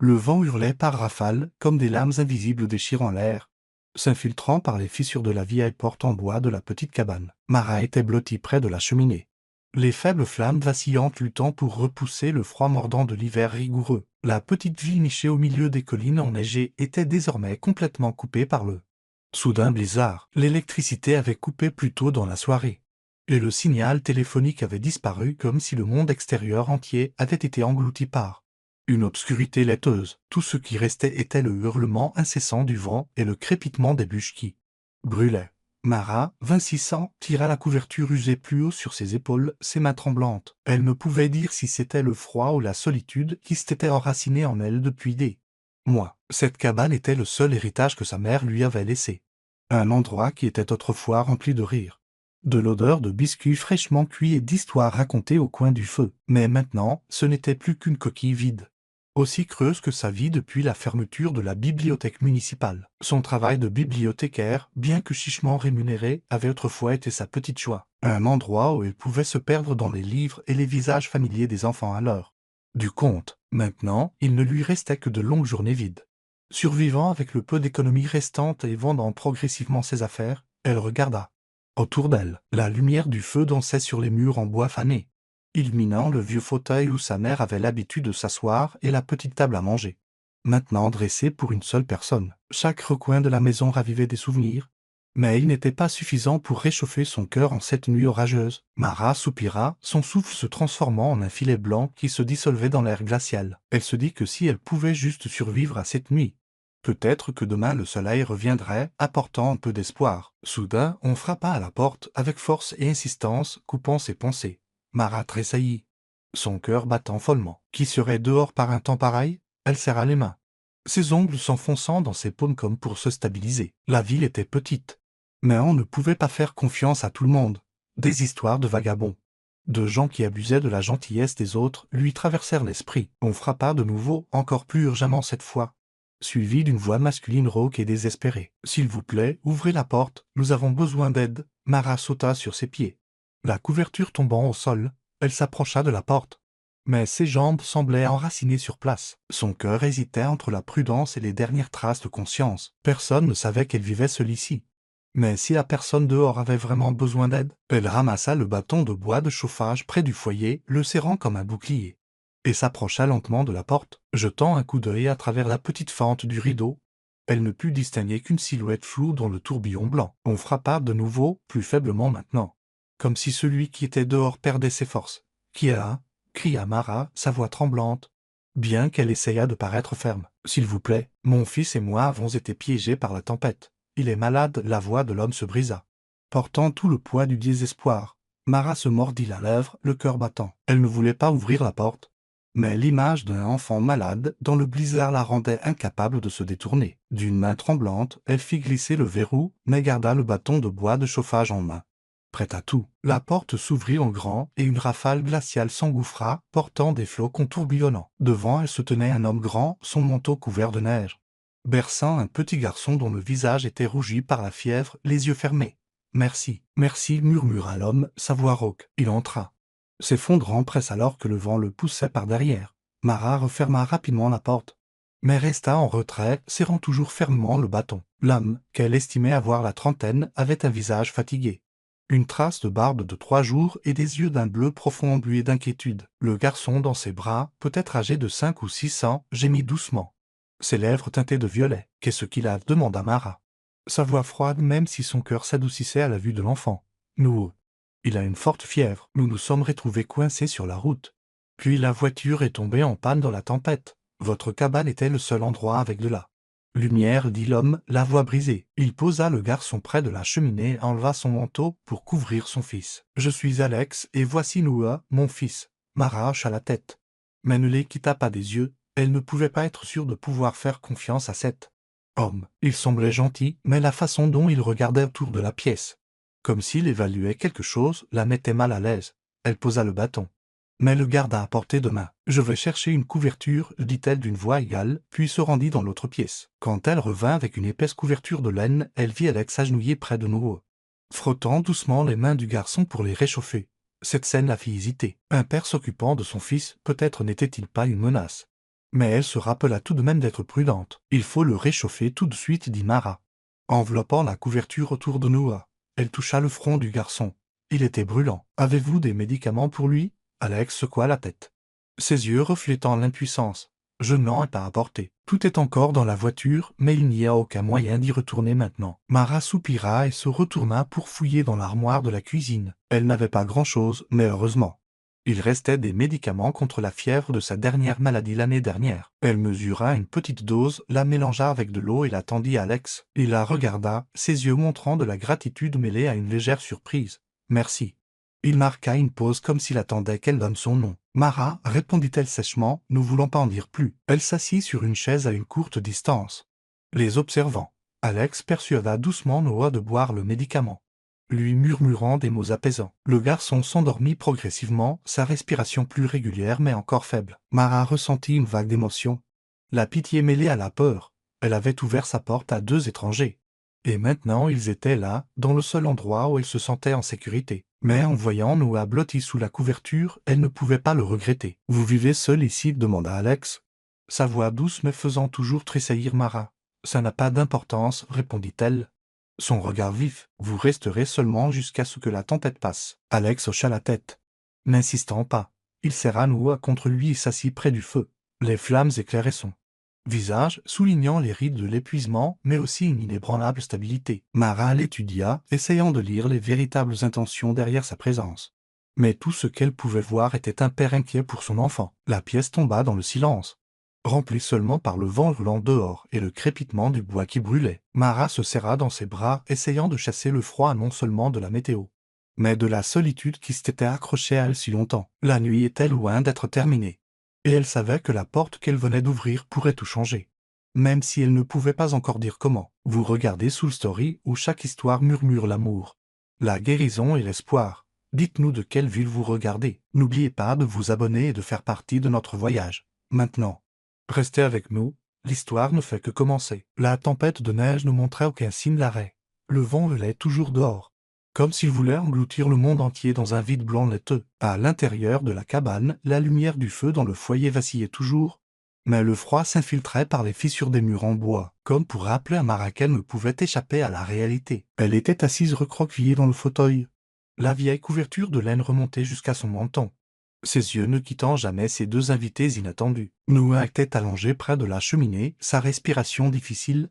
Le vent hurlait par rafales, comme des lames invisibles déchirant l'air, s'infiltrant par les fissures de la vieille porte en bois de la petite cabane. Mara était blottie près de la cheminée. Les faibles flammes vacillantes luttant pour repousser le froid mordant de l'hiver rigoureux. La petite ville nichée au milieu des collines enneigées était désormais complètement coupée par le soudain blizzard. L'électricité avait coupé plus tôt dans la soirée, et le signal téléphonique avait disparu comme si le monde extérieur entier avait été englouti par une obscurité laiteuse. Tout ce qui restait était le hurlement incessant du vent et le crépitement des bûches qui brûlaient. Mara, 26 ans, tira la couverture usée plus haut sur ses épaules, ses mains tremblantes. Elle ne pouvait dire si c'était le froid ou la solitude qui s'était enraciné en elle depuis des mois. Cette cabane était le seul héritage que sa mère lui avait laissé. Un endroit qui était autrefois rempli de rire, de l'odeur de biscuits fraîchement cuits et d'histoires racontées au coin du feu. Mais maintenant, ce n'était plus qu'une coquille vide, aussi creuse que sa vie depuis la fermeture de la bibliothèque municipale. Son travail de bibliothécaire, bien que chichement rémunéré, avait autrefois été sa petite joie. Un endroit où il pouvait se perdre dans les livres et les visages familiers des enfants à l'heure du conte. Maintenant, il ne lui restait que de longues journées vides. Survivant avec le peu d'économie restante et vendant progressivement ses affaires, elle regarda autour d'elle. La lumière du feu dansait sur les murs en bois fané, illuminant le vieux fauteuil où sa mère avait l'habitude de s'asseoir et la petite table à manger, maintenant dressée pour une seule personne. Chaque recoin de la maison ravivait des souvenirs, mais il n'était pas suffisant pour réchauffer son cœur en cette nuit orageuse. Mara soupira, son souffle se transformant en un filet blanc qui se dissolvait dans l'air glacial. Elle se dit que si elle pouvait juste survivre à cette nuit, peut-être que demain le soleil reviendrait, apportant un peu d'espoir. Soudain, on frappa à la porte avec force et insistance, coupant ses pensées. Mara tressaillit, son cœur battant follement. Qui serait dehors par un temps pareil? Elle serra les mains, ses ongles s'enfonçant dans ses paumes comme pour se stabiliser. La ville était petite, mais on ne pouvait pas faire confiance à tout le monde. Des histoires de vagabonds, de gens qui abusaient de la gentillesse des autres, lui traversèrent l'esprit. On frappa de nouveau, encore plus urgemment cette fois, suivi d'une voix masculine rauque et désespérée. « S'il vous plaît, ouvrez la porte, nous avons besoin d'aide. » Mara sauta sur ses pieds. La couverture tombant au sol, elle s'approcha de la porte, mais ses jambes semblaient enracinées sur place. Son cœur hésitait entre la prudence et les dernières traces de conscience. Personne ne savait qu'elle vivait seule ici. Mais si la personne dehors avait vraiment besoin d'aide, elle ramassa le bâton de bois de chauffage près du foyer, le serrant comme un bouclier, et s'approcha lentement de la porte. Jetant un coup d'œil à travers la petite fente du rideau, elle ne put distinguer qu'une silhouette floue dans le tourbillon blanc. On frappa de nouveau, plus faiblement maintenant, comme si celui qui était dehors perdait ses forces. « Qui est là ?» cria Mara, sa voix tremblante, bien qu'elle essayât de paraître ferme. « S'il vous plaît, mon fils et moi avons été piégés par la tempête. Il est malade. » La voix de l'homme se brisa, portant tout le poids du désespoir. Mara se mordit la lèvre, le cœur battant. Elle ne voulait pas ouvrir la porte, mais l'image d'un enfant malade dans le blizzard la rendait incapable de se détourner. D'une main tremblante, elle fit glisser le verrou, mais garda le bâton de bois de chauffage en main, prête à tout. La porte s'ouvrit en grand et une rafale glaciale s'engouffra, portant des flocons tourbillonnants. Devant elle se tenait un homme grand, son manteau couvert de neige, berçant un petit garçon dont le visage était rougi par la fièvre, les yeux fermés. « Merci, merci » murmura l'homme, sa voix rauque. Il entra, s'effondrant presque alors que le vent le poussait par derrière. Mara referma rapidement la porte, mais resta en retrait, serrant toujours fermement le bâton. L'homme, qu'elle estimait avoir la trentaine, avait un visage fatigué, une trace de barbe de 3 jours et des yeux d'un bleu profond embués d'inquiétude. Le garçon dans ses bras, peut-être âgé de 5 ou 6 ans, gémit doucement, ses lèvres teintées de violet. « Qu'est-ce qu'il a ?» demanda Mara, sa voix froide même si son cœur s'adoucissait à la vue de l'enfant. « Il a une forte fièvre. Nous nous sommes retrouvés coincés sur la route. Puis la voiture est tombée en panne dans la tempête. Votre cabane était le seul endroit avec de la lumière, dit l'homme, la voix brisée. Il posa le garçon près de la cheminée et enleva son manteau pour couvrir son fils. « Je suis Alex, et voici Noah, mon fils. » Mara hocha la tête, mais ne les quitta pas des yeux. Elle ne pouvait pas être sûre de pouvoir faire confiance à cet homme. Il semblait gentil, mais la façon dont il regardait autour de la pièce, comme s'il évaluait quelque chose, la mettait mal à l'aise. Elle posa le bâton, mais le garda à portée de main. « Je vais chercher une couverture, » dit-elle d'une voix égale, puis se rendit dans l'autre pièce. Quand elle revint avec une épaisse couverture de laine, elle vit Alex s'agenouiller près de Noah, frottant doucement les mains du garçon pour les réchauffer. Cette scène la fit hésiter. Un père s'occupant de son fils, peut-être n'était-il pas une menace. Mais elle se rappela tout de même d'être prudente. Il faut le réchauffer tout de suite, dit Mara. Enveloppant la couverture autour de Noah, elle toucha le front du garçon. Il était brûlant. Avez-vous des médicaments pour lui? Alex secoua la tête. Ses yeux reflétant l'impuissance. Je n'en ai pas apporté. Tout est encore dans la voiture, mais il n'y a aucun moyen d'y retourner maintenant. Mara soupira et se retourna pour fouiller dans l'armoire de la cuisine. Elle n'avait pas grand-chose, mais heureusement. Il restait des médicaments contre la fièvre de sa dernière maladie l'année dernière. Elle mesura une petite dose, la mélangea avec de l'eau et la tendit à Alex. Il la regarda, ses yeux montrant de la gratitude mêlée à une légère surprise. Merci. Il marqua une pause comme s'il attendait qu'elle donne son nom. Mara, répondit-elle sèchement, ne voulant pas en dire plus. Elle s'assit sur une chaise à une courte distance. Les observant, Alex persuada doucement Noah de boire le médicament, lui murmurant des mots apaisants. Le garçon s'endormit progressivement, sa respiration plus régulière mais encore faible. Mara ressentit une vague d'émotion. La pitié mêlée à la peur. Elle avait ouvert sa porte à deux étrangers. Et maintenant ils étaient là, dans le seul endroit où elle se sentait en sécurité. Mais en voyant Noah blotti sous la couverture, elle ne pouvait pas le regretter. « Vous vivez seul ici ?» demanda Alex. Sa voix douce mais faisant toujours tressaillir Mara. « Ça n'a pas d'importance, répondit-elle. Son regard vif, vous resterez seulement jusqu'à ce que la tempête passe. » Alex hocha la tête. N'insistant pas, il serra Noah contre lui et s'assit près du feu. Les flammes éclairaient son visage, soulignant les rides de l'épuisement, mais aussi une inébranlable stabilité. Mara l'étudia, essayant de lire les véritables intentions derrière sa présence. Mais tout ce qu'elle pouvait voir était un père inquiet pour son enfant. La pièce tomba dans le silence, rempli seulement par le vent hurlant dehors et le crépitement du bois qui brûlait. Mara se serra dans ses bras, essayant de chasser le froid non seulement de la météo, mais de la solitude qui s'était accrochée à elle si longtemps. La nuit était loin d'être terminée. Et elle savait que la porte qu'elle venait d'ouvrir pourrait tout changer. Même si elle ne pouvait pas encore dire comment. Vous regardez Soul Story où chaque histoire murmure l'amour, la guérison et l'espoir. Dites-nous de quelle ville vous regardez. N'oubliez pas de vous abonner et de faire partie de notre voyage. Maintenant, restez avec nous, l'histoire ne fait que commencer. La tempête de neige ne montrait aucun signe d'arrêt. Le vent hurlait toujours dehors, comme s'il voulait engloutir le monde entier dans un vide blanc laiteux. À l'intérieur de la cabane, la lumière du feu dans le foyer vacillait toujours, mais le froid s'infiltrait par les fissures des murs en bois, comme pour rappeler à Mara qu'elle ne pouvait échapper à la réalité. Elle était assise recroquevillée dans le fauteuil. La vieille couverture de laine remontait jusqu'à son menton, ses yeux ne quittant jamais ses deux invités inattendus. Noah était allongé près de la cheminée, sa respiration difficile,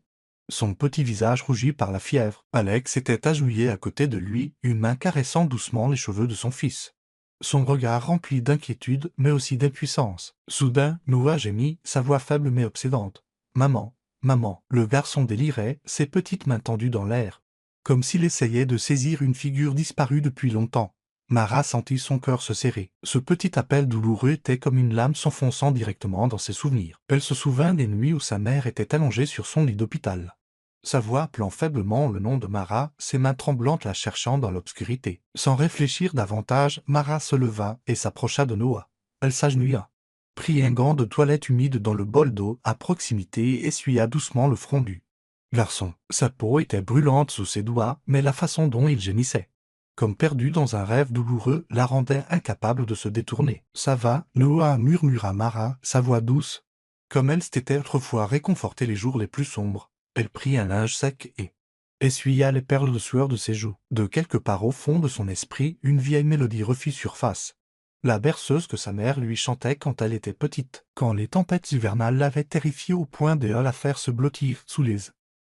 son petit visage rougi par la fièvre. Alex était agenouillé à côté de lui, une main caressant doucement les cheveux de son fils. Son regard rempli d'inquiétude, mais aussi d'impuissance. Soudain, Noah gémit, sa voix faible mais obsédante. « Maman, maman !» Le garçon délirait, ses petites mains tendues dans l'air, comme s'il essayait de saisir une figure disparue depuis longtemps. Mara sentit son cœur se serrer. Ce petit appel douloureux était comme une lame s'enfonçant directement dans ses souvenirs. Elle se souvint des nuits où sa mère était allongée sur son lit d'hôpital, sa voix appelant faiblement le nom de Mara, ses mains tremblantes la cherchant dans l'obscurité. Sans réfléchir davantage, Mara se leva et s'approcha de Noah. Elle s'agenouilla, prit un gant de toilette humide dans le bol d'eau à proximité et essuya doucement le front du garçon. Sa peau était brûlante sous ses doigts, mais la façon dont il gémissait, comme perdu dans un rêve douloureux, la rendait incapable de se détourner. « Ça va, Noah » murmura Mara, sa voix douce, comme elle s'était autrefois réconfortée les jours les plus sombres. Elle prit un linge sec et essuya les perles de sueur de ses joues. De quelque part au fond de son esprit, une vieille mélodie refit surface. La berceuse que sa mère lui chantait quand elle était petite, quand les tempêtes hivernales l'avaient terrifiée au point de la faire se blottir sous les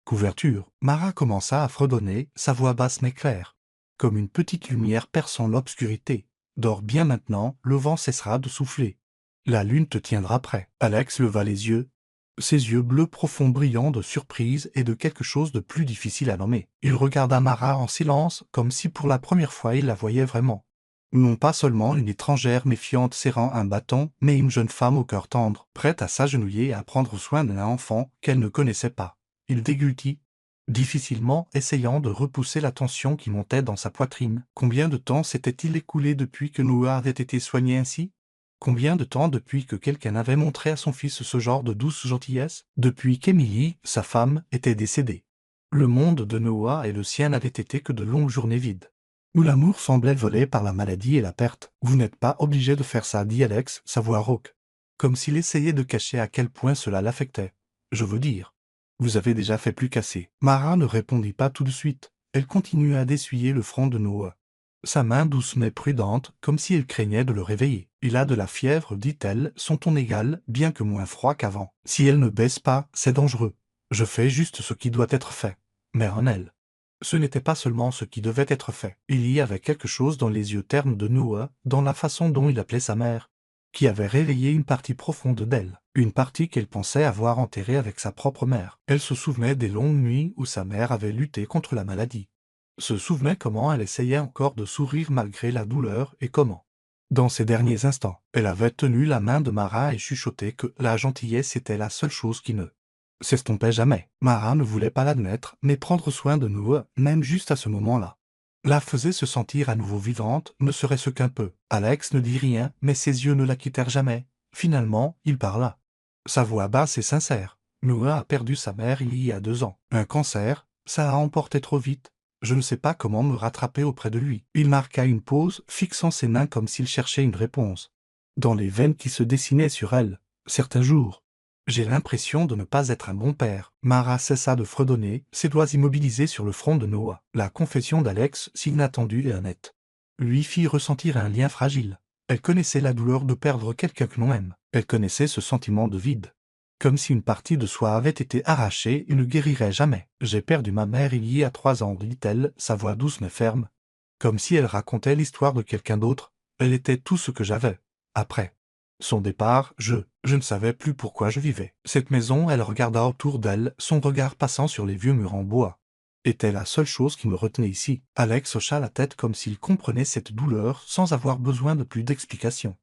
couvertures. Mara commença à fredonner, sa voix basse mais claire, comme une petite lumière perçant l'obscurité. « Dors bien maintenant, le vent cessera de souffler. La lune te tiendra prêt. » Alex leva les yeux, ses yeux bleus profonds brillants de surprise et de quelque chose de plus difficile à nommer. Il regarda Mara en silence, comme si pour la première fois il la voyait vraiment. Non pas seulement une étrangère méfiante serrant un bâton, mais une jeune femme au cœur tendre, prête à s'agenouiller et à prendre soin d'un enfant qu'elle ne connaissait pas. Il déglutit difficilement, essayant de repousser la tension qui montait dans sa poitrine. Combien de temps s'était-il écoulé depuis que Noah avait été soigné ainsi? Combien de temps depuis que quelqu'un avait montré à son fils ce genre de douce gentillesse? Depuis qu'Emily, sa femme, était décédée. Le monde de Noah et le sien n'avaient été que de longues journées vides, où l'amour semblait volé par la maladie et la perte. « Vous n'êtes pas obligé de faire ça » dit Alex, sa voix rauque, comme s'il essayait de cacher à quel point cela l'affectait. Je veux dire. Vous avez déjà fait plus qu'assez. Mara ne répondit pas tout de suite. Elle continua d'essuyer le front de Noah. Sa main douce mais prudente, comme si elle craignait de le réveiller. Il a de la fièvre, dit-elle, son ton égal, bien que moins froid qu'avant. Si elle ne baisse pas, c'est dangereux. Je fais juste ce qui doit être fait. Mais en elle. Ce n'était pas seulement ce qui devait être fait. Il y avait quelque chose dans les yeux ternes de Noah, dans la façon dont il appelait sa mère, qui avait réveillé une partie profonde d'elle, une partie qu'elle pensait avoir enterrée avec sa propre mère. Elle se souvenait des longues nuits où sa mère avait lutté contre la maladie. Se souvenait comment elle essayait encore de sourire malgré la douleur et comment. Dans ces derniers instants, elle avait tenu la main de Mara et chuchoté que la gentillesse était la seule chose qui ne s'estompait jamais. Mara ne voulait pas l'admettre, mais prendre soin de Noah, même juste à ce moment-là, la faisait se sentir à nouveau vivante, ne serait-ce qu'un peu. Alex ne dit rien, mais ses yeux ne la quittèrent jamais. Finalement, il parla. Sa voix basse et sincère. Noah a perdu sa mère il y a 2 ans. Un cancer, ça a emporté trop vite. Je ne sais pas comment me rattraper auprès de lui. Il marqua une pause, fixant ses mains comme s'il cherchait une réponse. Dans les veines qui se dessinaient sur elle, certains jours. J'ai l'impression de ne pas être un bon père. Mara cessa de fredonner, ses doigts immobilisés sur le front de Noah. La confession d'Alex, si inattendue et honnête, lui fit ressentir un lien fragile. Elle connaissait la douleur de perdre quelqu'un que l'on aime. Elle connaissait ce sentiment de vide. Comme si une partie de soi avait été arrachée et ne guérirait jamais. J'ai perdu ma mère il y a 3 ans, dit-elle, sa voix douce mais ferme. Comme si elle racontait l'histoire de quelqu'un d'autre. Elle était tout ce que j'avais. Après son départ, je ne savais plus pourquoi je vivais. Cette maison, elle regarda autour d'elle, son regard passant sur les vieux murs en bois, était la seule chose qui me retenait ici. Alex hocha la tête comme s'il comprenait cette douleur sans avoir besoin de plus d'explications.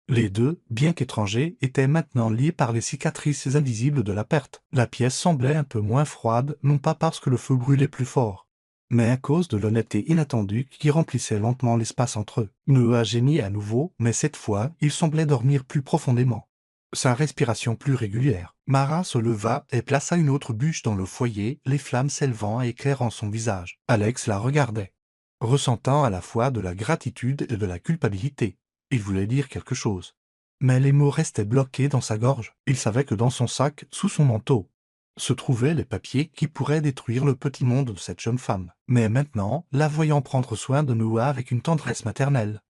Les deux, bien qu'étrangers, étaient maintenant liés par les cicatrices invisibles de la perte. La pièce semblait un peu moins froide, non pas parce que le feu brûlait plus fort, mais à cause de l'honnêteté inattendue qui remplissait lentement l'espace entre eux. Noah gémit à nouveau, mais cette fois, il semblait dormir plus profondément. Sa respiration plus régulière. Mara se leva et plaça une autre bûche dans le foyer, les flammes s'élevant et éclairant son visage. Alex la regardait, ressentant à la fois de la gratitude et de la culpabilité. Il voulait dire quelque chose. Mais les mots restaient bloqués dans sa gorge. Il savait que dans son sac, sous son manteau, se trouvaient les papiers qui pourraient détruire le petit monde de cette jeune femme. Mais maintenant, la voyant prendre soin de Noah avec une tendresse maternelle,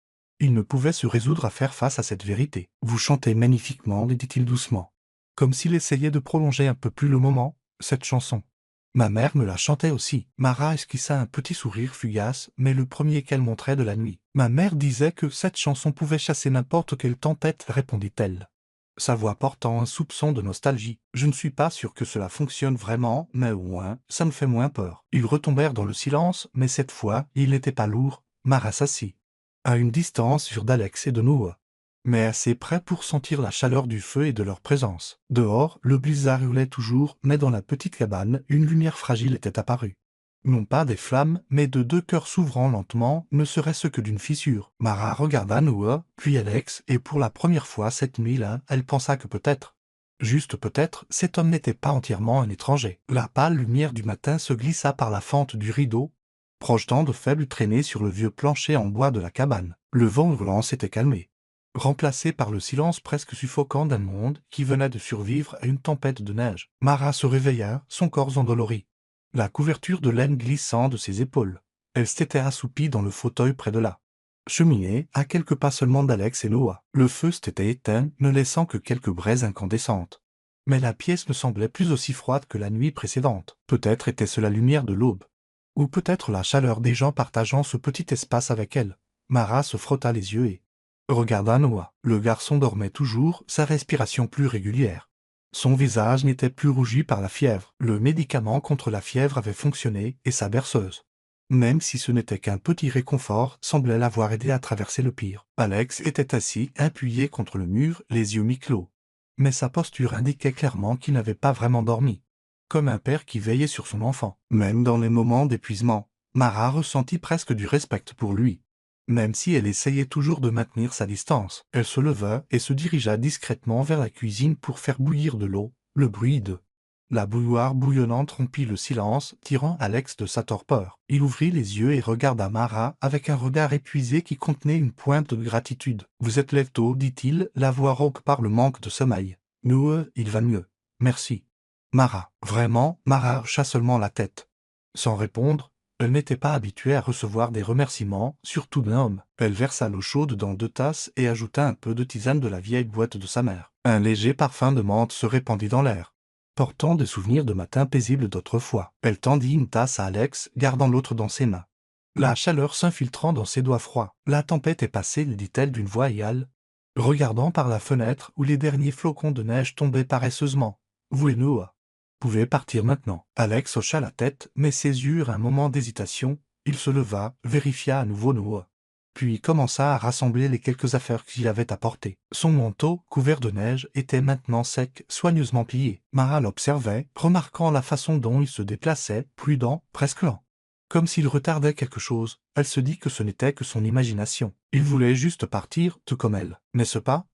il ne pouvait se résoudre à faire face à cette vérité. « Vous chantez magnifiquement, dit-il doucement, comme s'il essayait de prolonger un peu plus le moment, cette chanson. Ma mère me la chantait aussi. » Mara esquissa un petit sourire fugace, mais le premier qu'elle montrait de la nuit. « Ma mère disait que cette chanson pouvait chasser n'importe quelle tempête, répondit-elle, sa voix portant un soupçon de nostalgie. Je ne suis pas sûr que cela fonctionne vraiment, mais au moins, ça me fait moins peur. Ils retombèrent dans le silence, mais cette fois, il n'était pas lourd. Mara s'assit, à une distance sur d'Alex et de Noah, mais assez près pour sentir la chaleur du feu et de leur présence. Dehors, le blizzard hurlait toujours, mais dans la petite cabane, une lumière fragile était apparue. Non pas des flammes, mais de 2 cœurs s'ouvrant lentement, ne serait-ce que d'une fissure. Mara regarda Noah, puis Alex, et pour la première fois cette nuit-là, elle pensa que peut-être, juste peut-être, cet homme n'était pas entièrement un étranger. La pâle lumière du matin se glissa par la fente du rideau, projetant de faibles traînées sur le vieux plancher en bois de la cabane. Le vent hurlant s'était calmé, remplacé par le silence presque suffocant d'un monde qui venait de survivre à une tempête de neige. Mara se réveilla, son corps endolori, la couverture de laine glissant de ses épaules. Elle s'était assoupie dans le fauteuil près de la cheminée, à quelques pas seulement d'Alex et Noah. Le feu s'était éteint, ne laissant que quelques braises incandescentes. Mais la pièce ne semblait plus aussi froide que la nuit précédente. Peut-être était-ce la lumière de l'aube, ou peut-être la chaleur des gens partageant ce petit espace avec elle. Mara se frotta les yeux et regarda Noah. Le garçon dormait toujours, sa respiration plus régulière. Son visage n'était plus rougi par la fièvre. Le médicament contre la fièvre avait fonctionné, et sa berceuse, même si ce n'était qu'un petit réconfort, semblait l'avoir aidé à traverser le pire. Alex était assis, appuyé contre le mur, les yeux mi-clos. Mais sa posture indiquait clairement qu'il n'avait pas vraiment dormi, comme un père qui veillait sur son enfant. Même dans les moments d'épuisement, Mara ressentit presque du respect pour lui. Même si elle essayait toujours de maintenir sa distance, elle se leva et se dirigea discrètement vers la cuisine pour faire bouillir de l'eau. Le bruit de La bouilloire bouillonnante rompit le silence, tirant Alex de sa torpeur. Il ouvrit les yeux et regarda Mara avec un regard épuisé qui contenait une pointe de gratitude. « Vous êtes lève tôt, dit-il, la voix rauque par le manque de sommeil. « Nous, il va mieux. Merci. » Mara. Vraiment, Mara hocha seulement la tête. Sans répondre, elle n'était pas habituée à recevoir des remerciements, surtout d'un homme. Elle versa l'eau chaude dans 2 tasses et ajouta un peu de tisane de la vieille boîte de sa mère. Un léger parfum de menthe se répandit dans l'air, portant des souvenirs de matins paisibles d'autrefois. Elle tendit une tasse à Alex, gardant l'autre dans ses mains, la chaleur s'infiltrant dans ses doigts froids. « La tempête est passée, dit-elle d'une voix égale, regardant par la fenêtre où les derniers flocons de neige tombaient paresseusement. « Vous et nous pouvez partir maintenant. » Alex hocha la tête, mais ses yeux eurent un moment d'hésitation. Il se leva, vérifia à nouveau Noah, puis commença à rassembler les quelques affaires qu'il avait apportées. Son manteau, couvert de neige, était maintenant sec, soigneusement plié. Mara l'observait, remarquant la façon dont il se déplaçait, prudent, presque lent. Comme s'il retardait quelque chose, elle se dit que ce n'était que son imagination. Il voulait juste partir, tout comme elle. N'est-ce pas?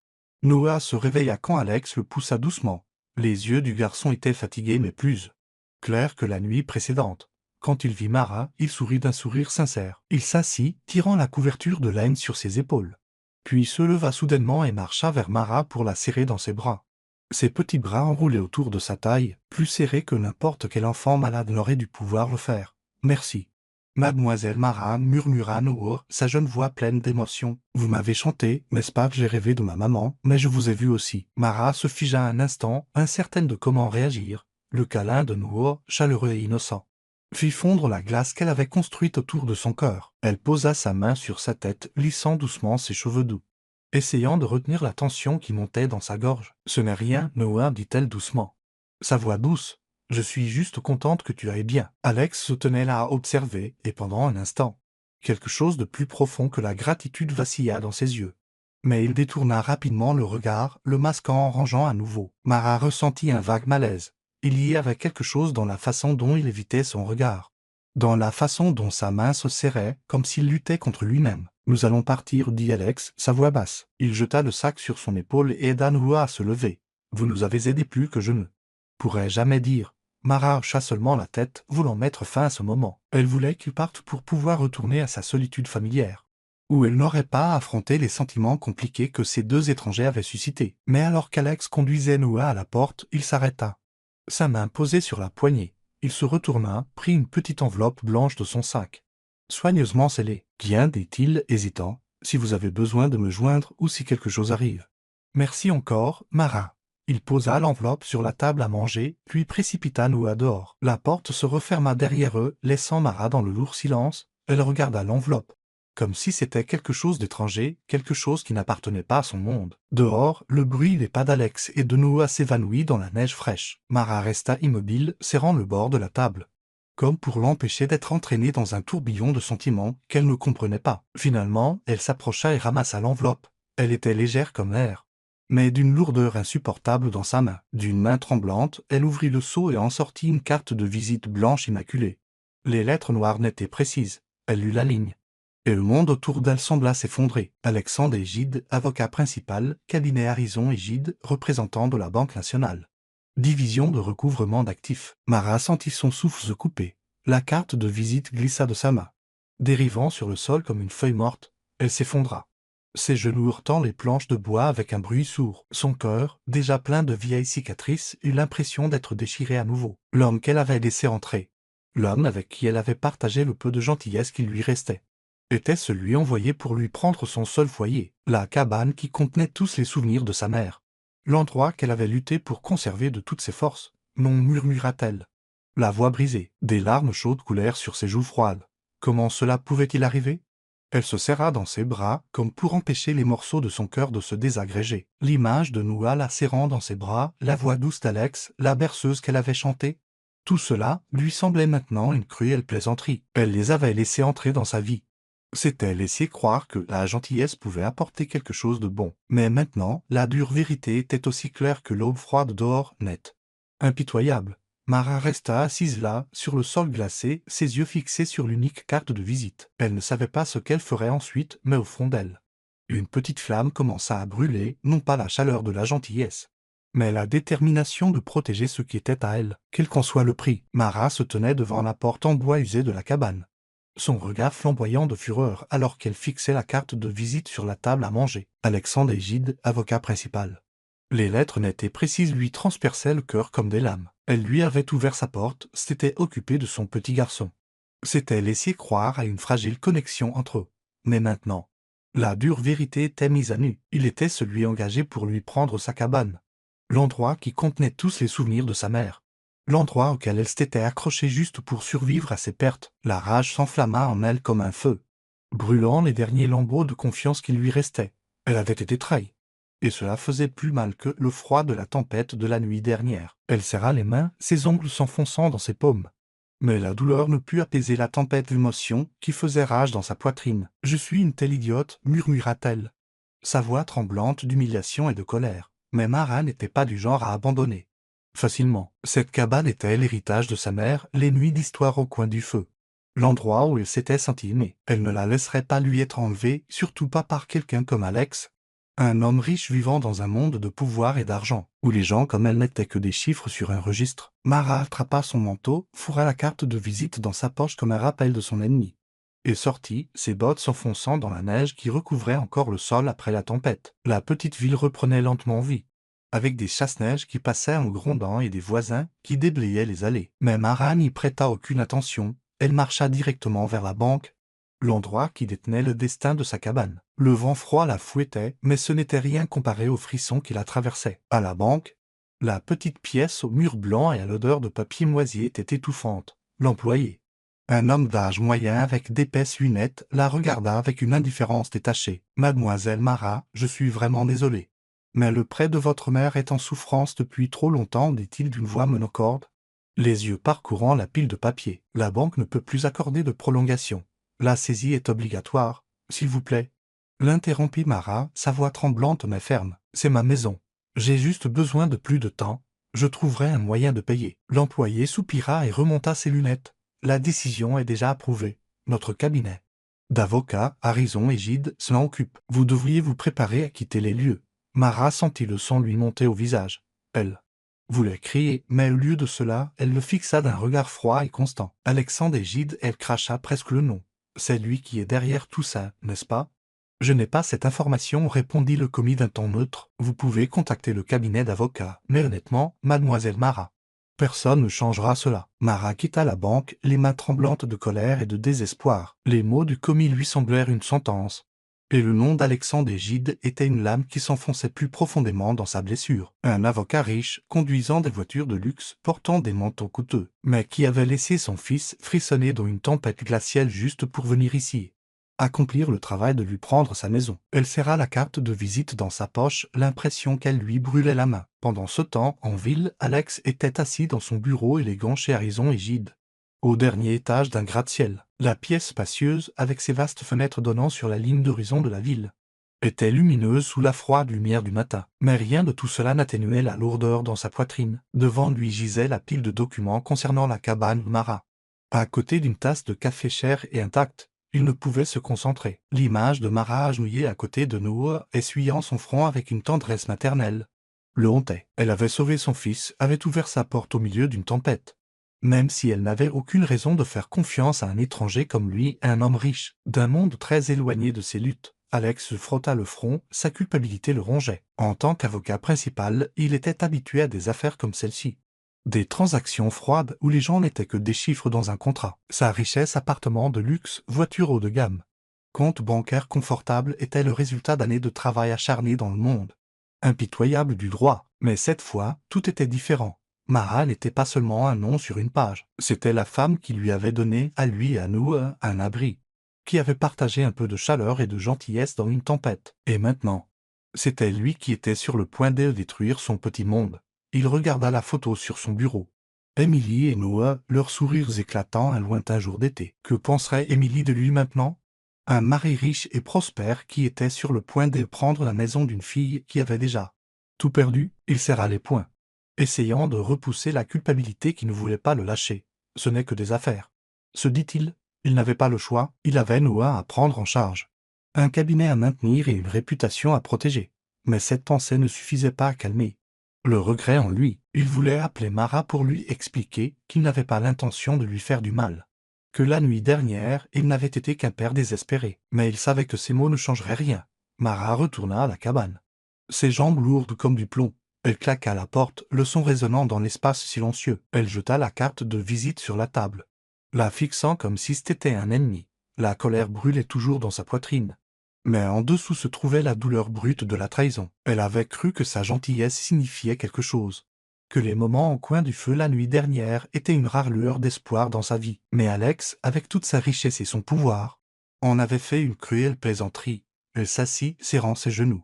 Noah se réveilla quand Alex le poussa doucement. Les yeux du garçon étaient fatigués mais plus clairs que la nuit précédente. Quand il vit Mara, il sourit d'un sourire sincère. Il s'assit, tirant la couverture de laine sur ses épaules. Puis se leva soudainement et marcha vers Mara pour la serrer dans ses bras. Ses petits bras enroulés autour de sa taille, plus serrés que n'importe quel enfant malade n'aurait dû pouvoir le faire. « Merci. » Mademoiselle Mara, murmura Noah, sa jeune voix pleine d'émotion. « Vous m'avez chanté, n'est-ce pas? J'ai rêvé de ma maman, mais je vous ai vu aussi. » Mara se figea un instant, incertaine de comment réagir. Le câlin de Noah, chaleureux et innocent, fit fondre la glace qu'elle avait construite autour de son cœur. Elle posa sa main sur sa tête, lissant doucement ses cheveux doux, essayant de retenir la tension qui montait dans sa gorge. « Ce n'est rien, Noah, dit-elle doucement. Sa voix douce. Je suis juste contente que tu ailles bien. » Alex se tenait là à observer, et pendant un instant, quelque chose de plus profond que la gratitude vacilla dans ses yeux. Mais il détourna rapidement le regard, le masquant en rangeant à nouveau. Mara ressentit un vague malaise. Il y avait quelque chose dans la façon dont il évitait son regard, dans la façon dont sa main se serrait, comme s'il luttait contre lui-même. « Nous allons partir, dit Alex, sa voix basse. Il jeta le sac sur son épaule et aida Noah à se lever. « Vous nous avez aidés plus que je ne pourrais jamais dire. » Mara hocha seulement la tête, voulant mettre fin à ce moment. Elle voulait qu'il parte pour pouvoir retourner à sa solitude familière, où elle n'aurait pas à affronter les sentiments compliqués que ces 2 étrangers avaient suscités. Mais alors qu'Alex conduisait Noah à la porte, il s'arrêta, sa main posée sur la poignée. Il se retourna, prit une petite enveloppe blanche de son sac, soigneusement scellée. « Bien, dit-il, hésitant, si vous avez besoin de me joindre ou si quelque chose arrive. »« Merci encore, Mara. » Il posa l'enveloppe sur la table à manger, puis précipita Noah dehors. La porte se referma derrière eux, laissant Mara dans le lourd silence. Elle regarda l'enveloppe, comme si c'était quelque chose d'étranger, quelque chose qui n'appartenait pas à son monde. Dehors, le bruit des pas d'Alex et de Noah s'évanouit dans la neige fraîche. Mara resta immobile, serrant le bord de la table, comme pour l'empêcher d'être entraînée dans un tourbillon de sentiments qu'elle ne comprenait pas. Finalement, elle s'approcha et ramassa l'enveloppe. Elle était légère comme l'air, mais d'une lourdeur insupportable dans sa main. D'une main tremblante, elle ouvrit le seau et en sortit une carte de visite blanche immaculée. Les lettres noires nettes et précises. Elle lut la ligne, et le monde autour d'elle sembla s'effondrer. Alexandre Egide, avocat principal, cabinet Harrison Egide, représentant de la Banque nationale. Division de recouvrement d'actifs. Mara sentit son souffle se couper. La carte de visite glissa de sa main. Dérivant sur le sol comme une feuille morte, elle s'effondra, ses genoux heurtant les planches de bois avec un bruit sourd. Son cœur, déjà plein de vieilles cicatrices, eut l'impression d'être déchiré à nouveau. L'homme qu'elle avait laissé entrer, l'homme avec qui elle avait partagé le peu de gentillesse qui lui restait, était celui envoyé pour lui prendre son seul foyer, la cabane qui contenait tous les souvenirs de sa mère. L'endroit qu'elle avait lutté pour conserver de toutes ses forces. « Non, murmura-t-elle, la voix brisée. Des larmes chaudes coulèrent sur ses joues froides. Comment cela pouvait-il arriver? Elle se serra dans ses bras, comme pour empêcher les morceaux de son cœur de se désagréger. L'image de Noah la serrant dans ses bras, la voix douce d'Alex, la berceuse qu'elle avait chantée, tout cela lui semblait maintenant une cruelle plaisanterie. Elle les avait laissés entrer dans sa vie. S'était laissé croire que la gentillesse pouvait apporter quelque chose de bon. Mais maintenant, la dure vérité était aussi claire que l'aube froide dehors, nette, impitoyable. Mara resta assise là, sur le sol glacé, ses yeux fixés sur l'unique carte de visite. Elle ne savait pas ce qu'elle ferait ensuite, mais au fond d'elle, une petite flamme commença à brûler, non pas la chaleur de la gentillesse, mais la détermination de protéger ce qui était à elle, quel qu'en soit le prix. Mara se tenait devant la porte en bois usée de la cabane, son regard flamboyant de fureur alors qu'elle fixait la carte de visite sur la table à manger. Alexandre Egide, avocat principal. Les lettres nettes et précises lui transperçaient le cœur comme des lames. Elle lui avait ouvert sa porte, s'était occupée de son petit garçon. S'était laissé croire à une fragile connexion entre eux. Mais maintenant, la dure vérité était mise à nu. Il était celui engagé pour lui prendre sa cabane. L'endroit qui contenait tous les souvenirs de sa mère. L'endroit auquel elle s'était accrochée juste pour survivre à ses pertes. La rage s'enflamma en elle comme un feu, brûlant les derniers lambeaux de confiance qui lui restaient. Elle avait été trahie. Et cela faisait plus mal que le froid de la tempête de la nuit dernière. Elle serra les mains, ses ongles s'enfonçant dans ses paumes. Mais la douleur ne put apaiser la tempête d'émotion qui faisait rage dans sa poitrine. « Je suis une telle idiote », murmura-t-elle, sa voix tremblante d'humiliation et de colère. Mais Mara n'était pas du genre à abandonner facilement. Cette cabane était l'héritage de sa mère, les nuits d'histoire au coin du feu. L'endroit où elle s'était sentie aimée. Elle ne la laisserait pas lui être enlevée, surtout pas par quelqu'un comme Alex. Un homme riche vivant dans un monde de pouvoir et d'argent, où les gens comme elle n'étaient que des chiffres sur un registre. Mara attrapa son manteau, fourra la carte de visite dans sa poche comme un rappel de son ennemi, et sortit, ses bottes s'enfonçant dans la neige qui recouvrait encore le sol après la tempête. La petite ville reprenait lentement vie, avec des chasse-neige qui passaient en grondant et des voisins qui déblayaient les allées. Mais Mara n'y prêta aucune attention, elle marcha directement vers la banque, l'endroit qui détenait le destin de sa cabane. Le vent froid la fouettait, mais ce n'était rien comparé aux frissons qui la traversaient. À la banque, la petite pièce au mur blanc et à l'odeur de papier moisi était étouffante. L'employé, un homme d'âge moyen avec d'épaisses lunettes, la regarda avec une indifférence détachée. « Mademoiselle Mara, je suis vraiment désolé. Mais le prêt de votre mère est en souffrance depuis trop longtemps, dit-il d'une voix monocorde, les yeux parcourant la pile de papier. La banque ne peut plus accorder de prolongation. La saisie est obligatoire, s'il vous plaît. L'interrompit Mara, sa voix tremblante mais ferme. C'est ma maison. J'ai juste besoin de plus de temps. Je trouverai un moyen de payer. L'employé soupira et remonta ses lunettes. La décision est déjà approuvée. Notre cabinet d'avocat, Harrison et Gide, s'en occupe. Vous devriez vous préparer à quitter les lieux. Mara sentit le sang lui monter au visage. Elle voulait crier, mais au lieu de cela, elle le fixa d'un regard froid et constant. Alexandre Egide, elle cracha presque le nom. C'est lui qui est derrière tout ça, n'est-ce pas? Je n'ai pas cette information, répondit le commis d'un ton neutre. Vous pouvez contacter le cabinet d'avocats. Mais honnêtement, mademoiselle Mara, personne ne changera cela. Mara quitta la banque, les mains tremblantes de colère et de désespoir. Les mots du commis lui semblèrent une sentence. Et le nom d'Alexandre Egide était une lame qui s'enfonçait plus profondément dans sa blessure. Un avocat riche, conduisant des voitures de luxe, portant des manteaux coûteux, mais qui avait laissé son fils frissonner dans une tempête glaciale juste pour venir ici accomplir le travail de lui prendre sa maison. Elle serra la carte de visite dans sa poche, l'impression qu'elle lui brûlait la main. Pendant ce temps, en ville, Alex était assis dans son bureau élégant chez Harrison Egide, au dernier étage d'un gratte-ciel. La pièce spacieuse, avec ses vastes fenêtres donnant sur la ligne d'horizon de la ville, était lumineuse sous la froide lumière du matin. Mais rien de tout cela n'atténuait la lourdeur dans sa poitrine. Devant lui gisait la pile de documents concernant la cabane Mara. À côté d'une tasse de café cher et intacte, il ne pouvait se concentrer. L'image de Mara agenouillée à côté de Noah, essuyant son front avec une tendresse maternelle, le hantait. Elle avait sauvé son fils, avait ouvert sa porte au milieu d'une tempête. Même si elle n'avait aucune raison de faire confiance à un étranger comme lui, un homme riche, d'un monde très éloigné de ses luttes. Alex se frotta le front, sa culpabilité le rongeait. En tant qu'avocat principal, il était habitué à des affaires comme celle-ci. Des transactions froides où les gens n'étaient que des chiffres dans un contrat. Sa richesse, appartement de luxe, voiture haut de gamme, compte bancaire confortable était le résultat d'années de travail acharné dans le monde impitoyable du droit. Mais cette fois, tout était différent. Mara n'était pas seulement un nom sur une page. C'était la femme qui lui avait donné, à lui et à nous, un abri, qui avait partagé un peu de chaleur et de gentillesse dans une tempête. Et maintenant, c'était lui qui était sur le point de détruire son petit monde. Il regarda la photo sur son bureau. Émilie et Noah, leurs sourires éclatants un lointain jour d'été. Que penserait Émilie de lui maintenant? Un mari riche et prospère qui était sur le point de prendre la maison d'une fille qui avait déjà tout perdu. Il serra les poings, essayant de repousser la culpabilité qui ne voulait pas le lâcher. Ce n'est que des affaires, se dit-il. Il n'avait pas le choix, il avait Noah à prendre en charge, un cabinet à maintenir et une réputation à protéger. Mais cette pensée ne suffisait pas à calmer Le regret en lui, il voulait appeler Mara pour lui expliquer qu'il n'avait pas l'intention de lui faire du mal. Que la nuit dernière, il n'avait été qu'un père désespéré. Mais il savait que ces mots ne changeraient rien. Mara retourna à la cabane. Ses jambes lourdes comme du plomb. Elle claqua la porte, le son résonnant dans l'espace silencieux. Elle jeta la carte de visite sur la table, la fixant comme si c'était un ennemi. La colère brûlait toujours dans sa poitrine. Mais en dessous se trouvait la douleur brute de la trahison. Elle avait cru que sa gentillesse signifiait quelque chose. Que les moments au coin du feu la nuit dernière étaient une rare lueur d'espoir dans sa vie. Mais Alex, avec toute sa richesse et son pouvoir, en avait fait une cruelle plaisanterie. Elle s'assit, serrant ses genoux,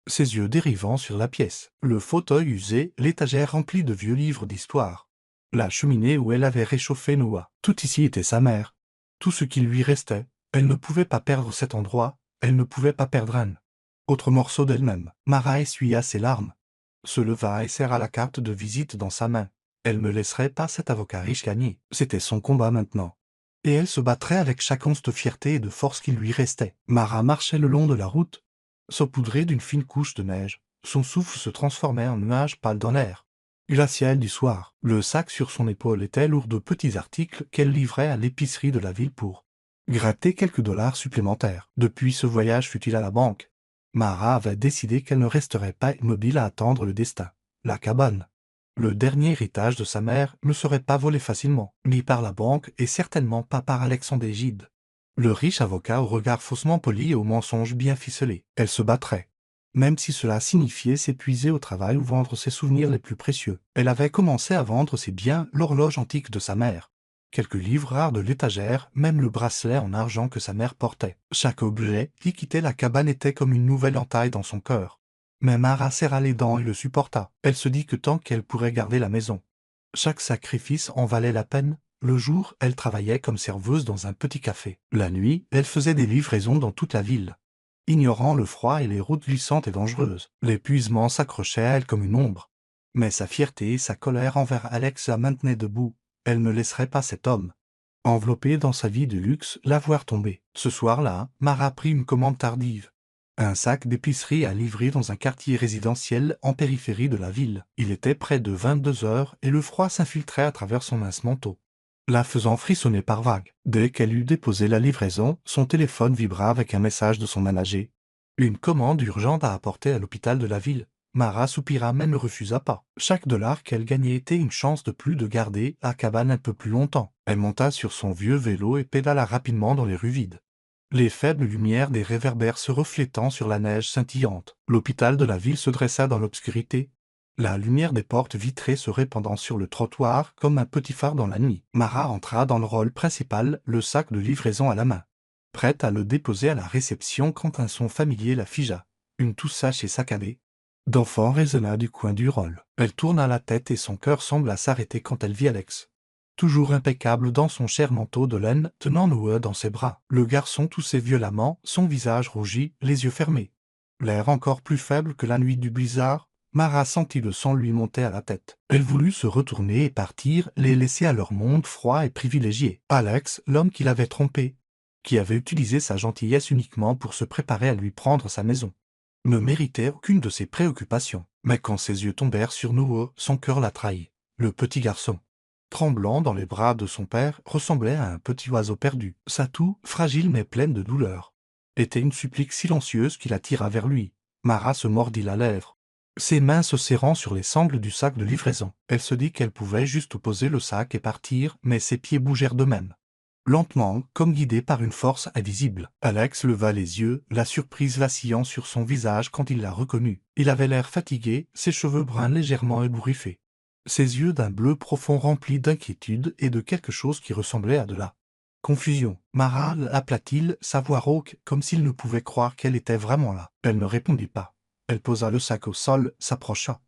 ses yeux dérivant sur la pièce, le fauteuil usé, l'étagère remplie de vieux livres d'histoire, la cheminée où elle avait réchauffé Noah. Tout ici était sa mère. Tout ce qui lui restait. Elle ne pouvait pas perdre cet endroit, elle ne pouvait pas perdre Anne. Autre morceau d'elle-même. Mara essuya ses larmes, se leva et serra la carte de visite dans sa main. Elle ne laisserait pas cet avocat riche gagner. C'était son combat maintenant. Et elle se battrait avec chaque once de fierté et de force qui lui restait. Mara marchait le long de la route, saupoudrée d'une fine couche de neige. Son souffle se transformait en nuages pâles dans l'air glacial du soir. Le sac sur son épaule était lourd de petits articles qu'elle livrait à l'épicerie de la ville pour gratter quelques dollars supplémentaires. Depuis ce voyage fut-il à la banque, Mara avait décidé qu'elle ne resterait pas immobile à attendre le destin. La cabane, le dernier héritage de sa mère, ne serait pas volé facilement, ni par la banque et certainement pas par Alexandre Gide, le riche avocat au regard faussement poli et aux mensonges bien ficelés. Elle se battrait, même si cela signifiait s'épuiser au travail ou vendre ses souvenirs les plus précieux. Elle avait commencé à vendre ses biens, l'horloge antique de sa mère, quelques livres rares de l'étagère, même le bracelet en argent que sa mère portait. Chaque objet qui quittait la cabane était comme une nouvelle entaille dans son cœur. Mais Mara serra les dents et le supporta. Elle se dit que tant qu'elle pourrait garder la maison, chaque sacrifice en valait la peine. Le jour, elle travaillait comme serveuse dans un petit café. La nuit, elle faisait des livraisons dans toute la ville, ignorant le froid et les routes glissantes et dangereuses. L'épuisement s'accrochait à elle comme une ombre. Mais sa fierté et sa colère envers Alex la maintenaient debout. Elle ne laisserait pas cet homme, enveloppé dans sa vie de luxe, la voir tomber. Ce soir-là, Mara prit une commande tardive. Un sac d'épicerie à livrer dans un quartier résidentiel en périphérie de la ville. Il était près de 22 heures et le froid s'infiltrait à travers son mince manteau, la faisant frissonner par vagues. Dès qu'elle eut déposé la livraison, son téléphone vibra avec un message de son manager. Une commande urgente à apporter à l'hôpital de la ville. Mara soupira mais ne refusa pas. Chaque dollar qu'elle gagnait était une chance de plus de garder la cabane un peu plus longtemps. Elle monta sur son vieux vélo et pédala rapidement dans les rues vides, les faibles lumières des réverbères se reflétant sur la neige scintillante. L'hôpital de la ville se dressa dans l'obscurité, la lumière des portes vitrées se répandant sur le trottoir comme un petit phare dans la nuit. Mara entra dans le rôle principal, le sac de livraison à la main, prête à le déposer à la réception quand un son familier la figea. Une toux sèche et saccadée d'enfant résonna du coin du rôle. Elle tourna la tête et son cœur sembla s'arrêter quand elle vit Alex, toujours impeccable dans son cher manteau de laine, tenant Noah dans ses bras. Le garçon toussait violemment, son visage rougi, les yeux fermés, l'air encore plus faible que la nuit du blizzard. Mara sentit le sang lui monter à la tête. Elle voulut se retourner et partir, les laisser à leur monde froid et privilégié. Alex, l'homme qui l'avait trompée, qui avait utilisé sa gentillesse uniquement pour se préparer à lui prendre sa maison, ne méritait aucune de ses préoccupations. Mais quand ses yeux tombèrent sur Noah, son cœur la trahit. Le petit garçon, tremblant dans les bras de son père, ressemblait à un petit oiseau perdu. Sa toux, fragile mais pleine de douleur, était une supplique silencieuse qui l'attira vers lui. Mara se mordit la lèvre, ses mains se serrant sur les sangles du sac de livraison. Elle se dit qu'elle pouvait juste poser le sac et partir, mais ses pieds bougèrent d'eux-mêmes, lentement, comme guidés par une force invisible. Alex leva les yeux, la surprise vacillant sur son visage quand il la reconnut. Il avait l'air fatigué, ses cheveux bruns légèrement ébouriffés, ses yeux d'un bleu profond remplis d'inquiétude et de quelque chose qui ressemblait à de la confusion. Mara l'aplatit, sa voix rauque, comme s'il ne pouvait croire qu'elle était vraiment là. Elle ne répondit pas. Elle posa le sac au sol, s'approcha,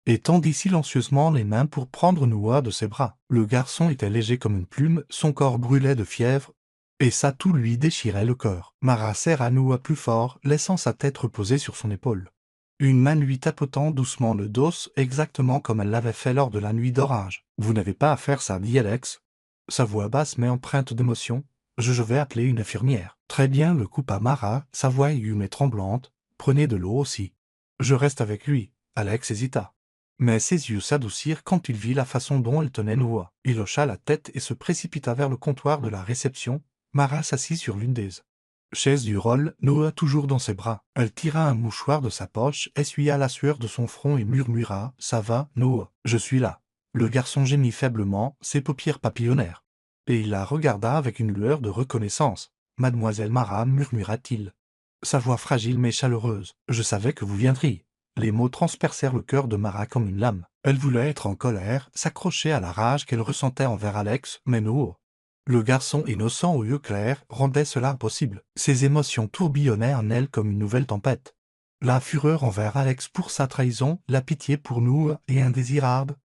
et tendit silencieusement les mains pour prendre Noah de ses bras. Le garçon était léger comme une plume, son corps brûlait de fièvre, et sa toux lui déchirait le cœur. Mara serra Noah plus fort, laissant sa tête reposer sur son épaule, une main lui tapotant doucement le dos, exactement comme elle l'avait fait lors de la nuit d'orage. « Vous n'avez pas à faire ça, dit Alex, sa voix basse mais empreinte d'émotion. Je vais appeler une infirmière. » Très bien, le coupa Mara, sa voix aiguë mais tremblante. « Prenez de l'eau aussi. » Je reste avec lui. Alex hésita. Mais ses yeux s'adoucirent quand il vit la façon dont elle tenait Noah. Il hocha la tête et se précipita vers le comptoir de la réception. Mara s'assit sur l'une des chaises du rôle, Noah toujours dans ses bras. Elle tira un mouchoir de sa poche, essuya la sueur de son front et murmura « Ça va, Noah, je suis là ». Le garçon gémit faiblement, ses paupières papillonnèrent. Et il la regarda avec une lueur de reconnaissance. « Mademoiselle Mara » murmura-t-il. Sa voix fragile mais chaleureuse. « Je savais que vous viendriez ». Les mots transpercèrent le cœur de Mara comme une lame. Elle voulait être en colère, s'accrocher à la rage qu'elle ressentait envers Alex, mais Noah. Le garçon innocent aux yeux clairs rendait cela impossible. Ses émotions tourbillonnaient en elle comme une nouvelle tempête. La fureur envers Alex pour sa trahison, la pitié pour Noah et indésirable.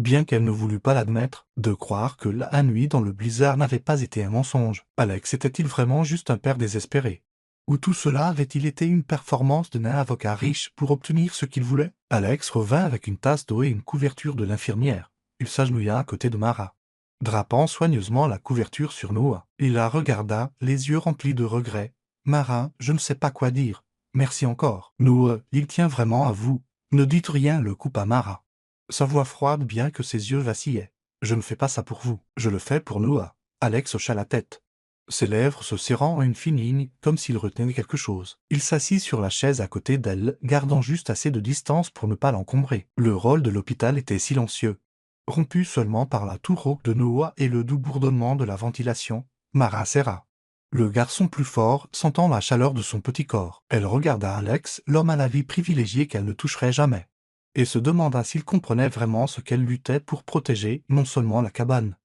Bien qu'elle ne voulût pas l'admettre, de croire que la nuit dans le blizzard n'avait pas été un mensonge. Alex était-il vraiment juste un père désespéré? Ou tout cela avait-il été une performance de nain avocat riche pour obtenir ce qu'il voulait? Alex revint avec une tasse d'eau et une couverture de l'infirmière. Il s'agenouilla à côté de Mara, drapant soigneusement la couverture sur Noah. Il la regarda, les yeux remplis de regret. « Mara, je ne sais pas quoi dire. Merci encore. Noah, il tient vraiment à vous. Ne dites rien » le coupa Mara. Sa voix froide bien que ses yeux vacillaient. « Je ne fais pas ça pour vous. Je le fais pour Noah. » Alex hocha la tête, ses lèvres se serrant en une fine ligne, comme s'il retenait quelque chose. Il s'assit sur la chaise à côté d'elle, gardant juste assez de distance pour ne pas l'encombrer. Le rôle de l'hôpital était silencieux, rompu seulement par la toux rauque de Noah et le doux bourdonnement de la ventilation. Mara serra le garçon plus fort, sentant la chaleur de son petit corps. Elle regarda Alex, l'homme à la vie privilégiée qu'elle ne toucherait jamais, et se demanda s'il comprenait vraiment ce qu'elle luttait pour protéger, non seulement la cabane,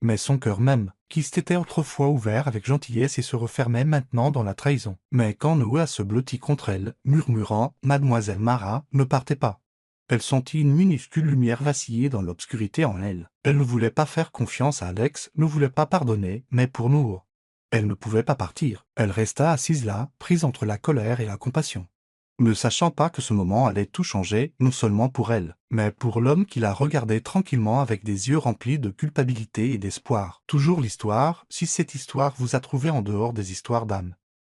mais son cœur même, qui s'était autrefois ouvert avec gentillesse et se refermait maintenant dans la trahison. Mais quand Noah se blottit contre elle, murmurant « Mademoiselle Mara, ne partez pas », elle sentit une minuscule lumière vaciller dans l'obscurité en elle. Elle ne voulait pas faire confiance à Alex, ne voulait pas pardonner, mais pour Noah, elle ne pouvait pas partir. Elle resta assise là, prise entre la colère et la compassion, ne sachant pas que ce moment allait tout changer, non seulement pour elle, mais pour l'homme qui la regardait tranquillement avec des yeux remplis de culpabilité et d'espoir. Toujours l'histoire, si cette histoire vous a trouvé en dehors des histoires d'âme.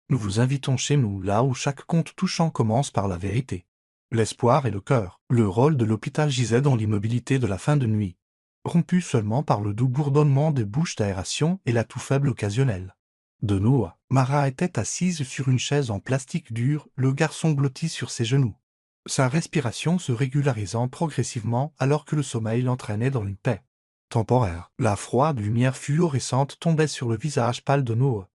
Nous vous invitons chez nous, là où chaque conte touchant commence par la vérité, l'espoir et le cœur. Le rôle de l'hôpital gisait dans l'immobilité de la fin de nuit, rompu seulement par le doux bourdonnement des bouches d'aération et la toux faible occasionnelle de Noah. Mara était assise sur une chaise en plastique dur, le garçon blotti sur ses genoux, sa respiration se régularisant progressivement alors que le sommeil l'entraînait dans une paix temporaire. La froide lumière fluorescente tombait sur le visage pâle de Noah,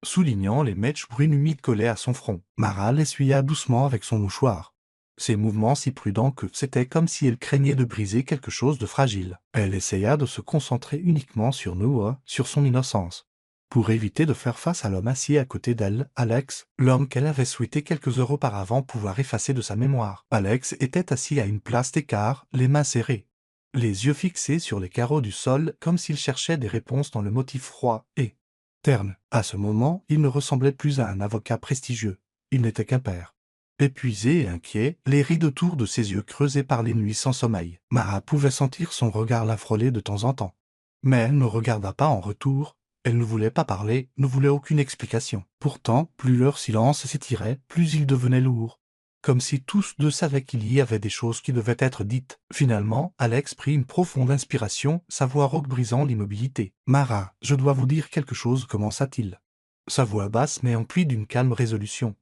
soulignant les mèches brunes humides collées à son front. Mara l'essuya doucement avec son mouchoir, ses mouvements si prudents que c'était comme si elle craignait de briser quelque chose de fragile. Elle essaya de se concentrer uniquement sur Noah, sur son innocence, pour éviter de faire face à l'homme assis à côté d'elle, Alex, l'homme qu'elle avait souhaité quelques heures auparavant pouvoir effacer de sa mémoire. Alex était assis à une place d'écart, les mains serrées, les yeux fixés sur les carreaux du sol comme s'il cherchait des réponses dans le motif froid et terne. À ce moment, il ne ressemblait plus à un avocat prestigieux, il n'était qu'un père. Épuisé et inquiet, les rides autour de ses yeux creusés par les nuits sans sommeil. Mara pouvait sentir son regard la frôler de temps en temps, mais elle ne regarda pas en retour. Elle ne voulait pas parler, ne voulait aucune explication. Pourtant, plus leur silence s'étirait, plus il devenait lourd, comme si tous deux savaient qu'il y avait des choses qui devaient être dites. Finalement, Alex prit une profonde inspiration, sa voix rauque brisant l'immobilité. « Mara, je dois vous dire quelque chose » commença-t-il. Sa voix basse mais emplie d'une calme résolution,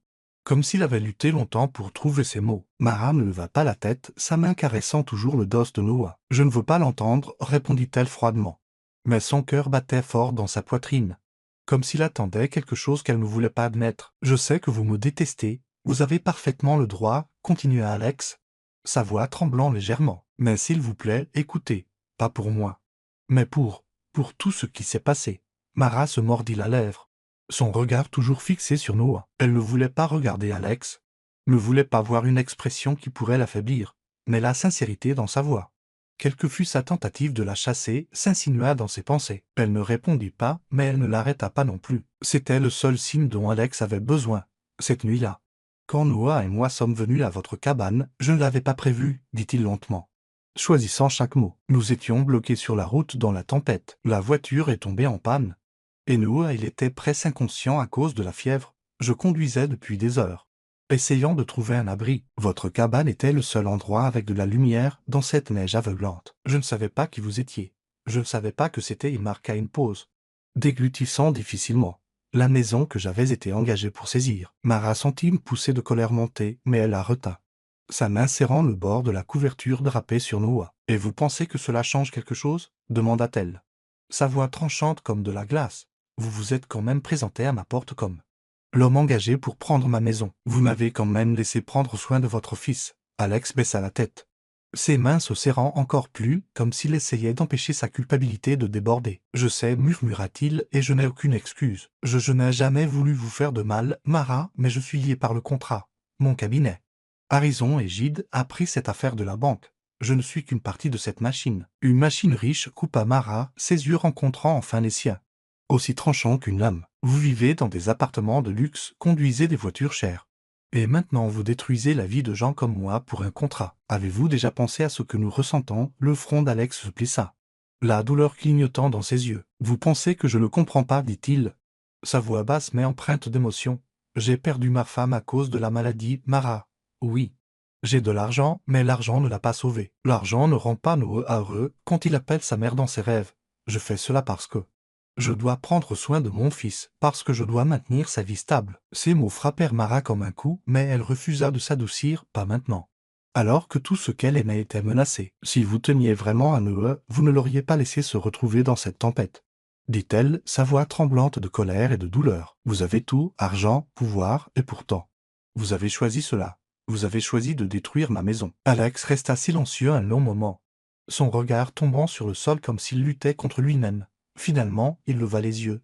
comme s'il avait lutté longtemps pour trouver ses mots. Mara ne leva pas la tête, sa main caressant toujours le dos de Noah. « Je ne veux pas l'entendre » répondit-elle froidement. Mais son cœur battait fort dans sa poitrine, comme s'il attendait quelque chose qu'elle ne voulait pas admettre. « Je sais que vous me détestez, vous avez parfaitement le droit » continua Alex, sa voix tremblant légèrement. « Mais s'il vous plaît, écoutez, pas pour moi, mais pour tout ce qui s'est passé. » Mara se mordit la lèvre, son regard toujours fixé sur Noah. Elle ne voulait pas regarder Alex, ne voulait pas voir une expression qui pourrait l'affaiblir, mais la sincérité dans sa voix, quelle que fût sa tentative de la chasser, s'insinua dans ses pensées. Elle ne répondit pas, mais elle ne l'arrêta pas non plus. C'était le seul signe dont Alex avait besoin, cette nuit-là. « Quand Noah et moi sommes venus à votre cabane, je ne l'avais pas prévu, » dit-il lentement, choisissant chaque mot. « Nous étions bloqués sur la route dans la tempête. La voiture est tombée en panne. Et Noah, il était presque inconscient à cause de la fièvre. Je conduisais depuis des heures. essayant de trouver un abri. Votre cabane était le seul endroit avec de la lumière dans cette neige aveuglante. Je ne savais pas qui vous étiez. Je ne savais pas que c'était. Il marqua une pause, déglutissant difficilement la maison que j'avais été engagé pour saisir. Mara sentit une poussée de colère monter, mais elle la retint, sa main serrant le bord de la couverture drapée sur Noah. « Et vous pensez que cela change quelque chose ?» demanda-t-elle, sa voix tranchante comme de la glace. « Vous vous êtes quand même présenté à ma porte comme l'homme engagé pour prendre ma maison. Vous m'avez quand même laissé prendre soin de votre fils. » Alex baissa la tête, ses mains se serrant encore plus, comme s'il essayait d'empêcher sa culpabilité de déborder. « Je sais, murmura-t-il, et je n'ai aucune excuse. Je n'ai jamais voulu vous faire de mal, Mara, mais je suis lié par le contrat. Mon cabinet Harrison et Gide a pris cette affaire de la banque. Je ne suis qu'une partie de cette machine. » Une machine riche, coupa Mara, ses yeux rencontrant enfin les siens, aussi tranchants qu'une lame. « Vous vivez dans des appartements de luxe, conduisez des voitures chères. Et maintenant vous détruisez la vie de gens comme moi pour un contrat. Avez-vous déjà pensé à ce que nous ressentons ?» Le front d'Alex se plissa, la douleur clignotant dans ses yeux. « Vous pensez que je ne comprends pas ?» dit-il, sa voix basse mais empreinte d'émotion. « J'ai perdu ma femme à cause de la maladie, Mara. Oui. J'ai de l'argent, mais l'argent ne l'a pas sauvé. L'argent ne rend pas Noah heureux quand il appelle sa mère dans ses rêves. Je fais cela parce que je dois prendre soin de mon fils, parce que je dois maintenir sa vie stable. » Ces mots frappèrent Mara comme un coup, mais elle refusa de s'adoucir, pas maintenant, alors que tout ce qu'elle aimait était menacé. « Si vous teniez vraiment à Noah, vous ne l'auriez pas laissé se retrouver dans cette tempête, dit-elle, sa voix tremblante de colère et de douleur. Vous avez tout, argent, pouvoir, et pourtant, vous avez choisi cela. Vous avez choisi de détruire ma maison. » Alex resta silencieux un long moment, son regard tombant sur le sol comme s'il luttait contre lui-même. Finalement, il leva les yeux,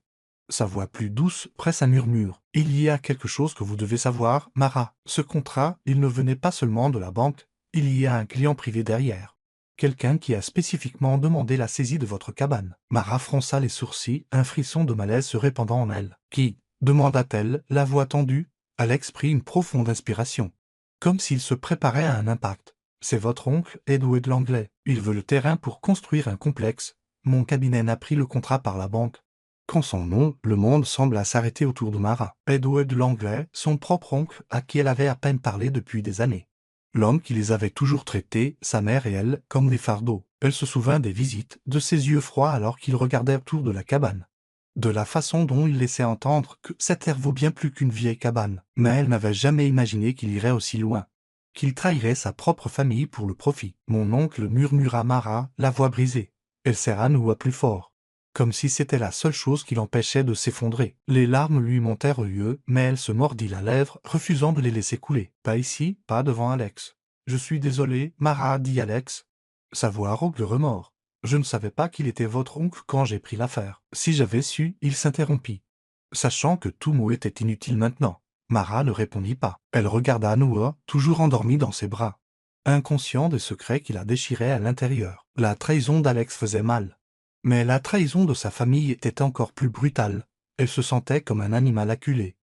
sa voix plus douce, presque un murmure. « Il y a quelque chose que vous devez savoir, Mara. Ce contrat, il ne venait pas seulement de la banque, il y a un client privé derrière. Quelqu'un qui a spécifiquement demandé la saisie de votre cabane. » Mara fronça les sourcils, un frisson de malaise se répandant en elle. « Qui ?» demanda-t-elle, la voix tendue. Alex prit une profonde inspiration, comme s'il se préparait à un impact. « C'est votre oncle, Edward Langley. Il veut le terrain pour construire un complexe. Mon cabinet n'a pris le contrat par la banque. » Quand son nom, le monde sembla s'arrêter autour de Mara. Edward Langley, son propre oncle, à qui elle avait à peine parlé depuis des années. L'homme qui les avait toujours traités, sa mère et elle, comme des fardeaux. Elle se souvint des visites, de ses yeux froids alors qu'ils regardaient autour de la cabane, de la façon dont il laissait entendre que cette terre vaut bien plus qu'une vieille cabane. Mais elle n'avait jamais imaginé qu'il irait aussi loin, qu'il trahirait sa propre famille pour le profit. « Mon oncle » murmura Mara, la voix brisée. Elle serra Noah plus fort, comme si c'était la seule chose qui l'empêchait de s'effondrer. Les larmes lui montèrent aux yeux, mais elle se mordit la lèvre, refusant de les laisser couler. « Pas ici, pas devant Alex. »« Je suis désolé, Mara, » dit Alex, sa voix rauque de remords. « Je ne savais pas qu'il était votre oncle quand j'ai pris l'affaire. » Si j'avais su, il s'interrompit, sachant que tout mot était inutile maintenant. Mara ne répondit pas. Elle regarda Noah, toujours endormi dans ses bras, inconscient des secrets qui la déchiraient à l'intérieur. La trahison d'Alex faisait mal, mais la trahison de sa famille était encore plus brutale. Elle se sentait comme un animal acculé,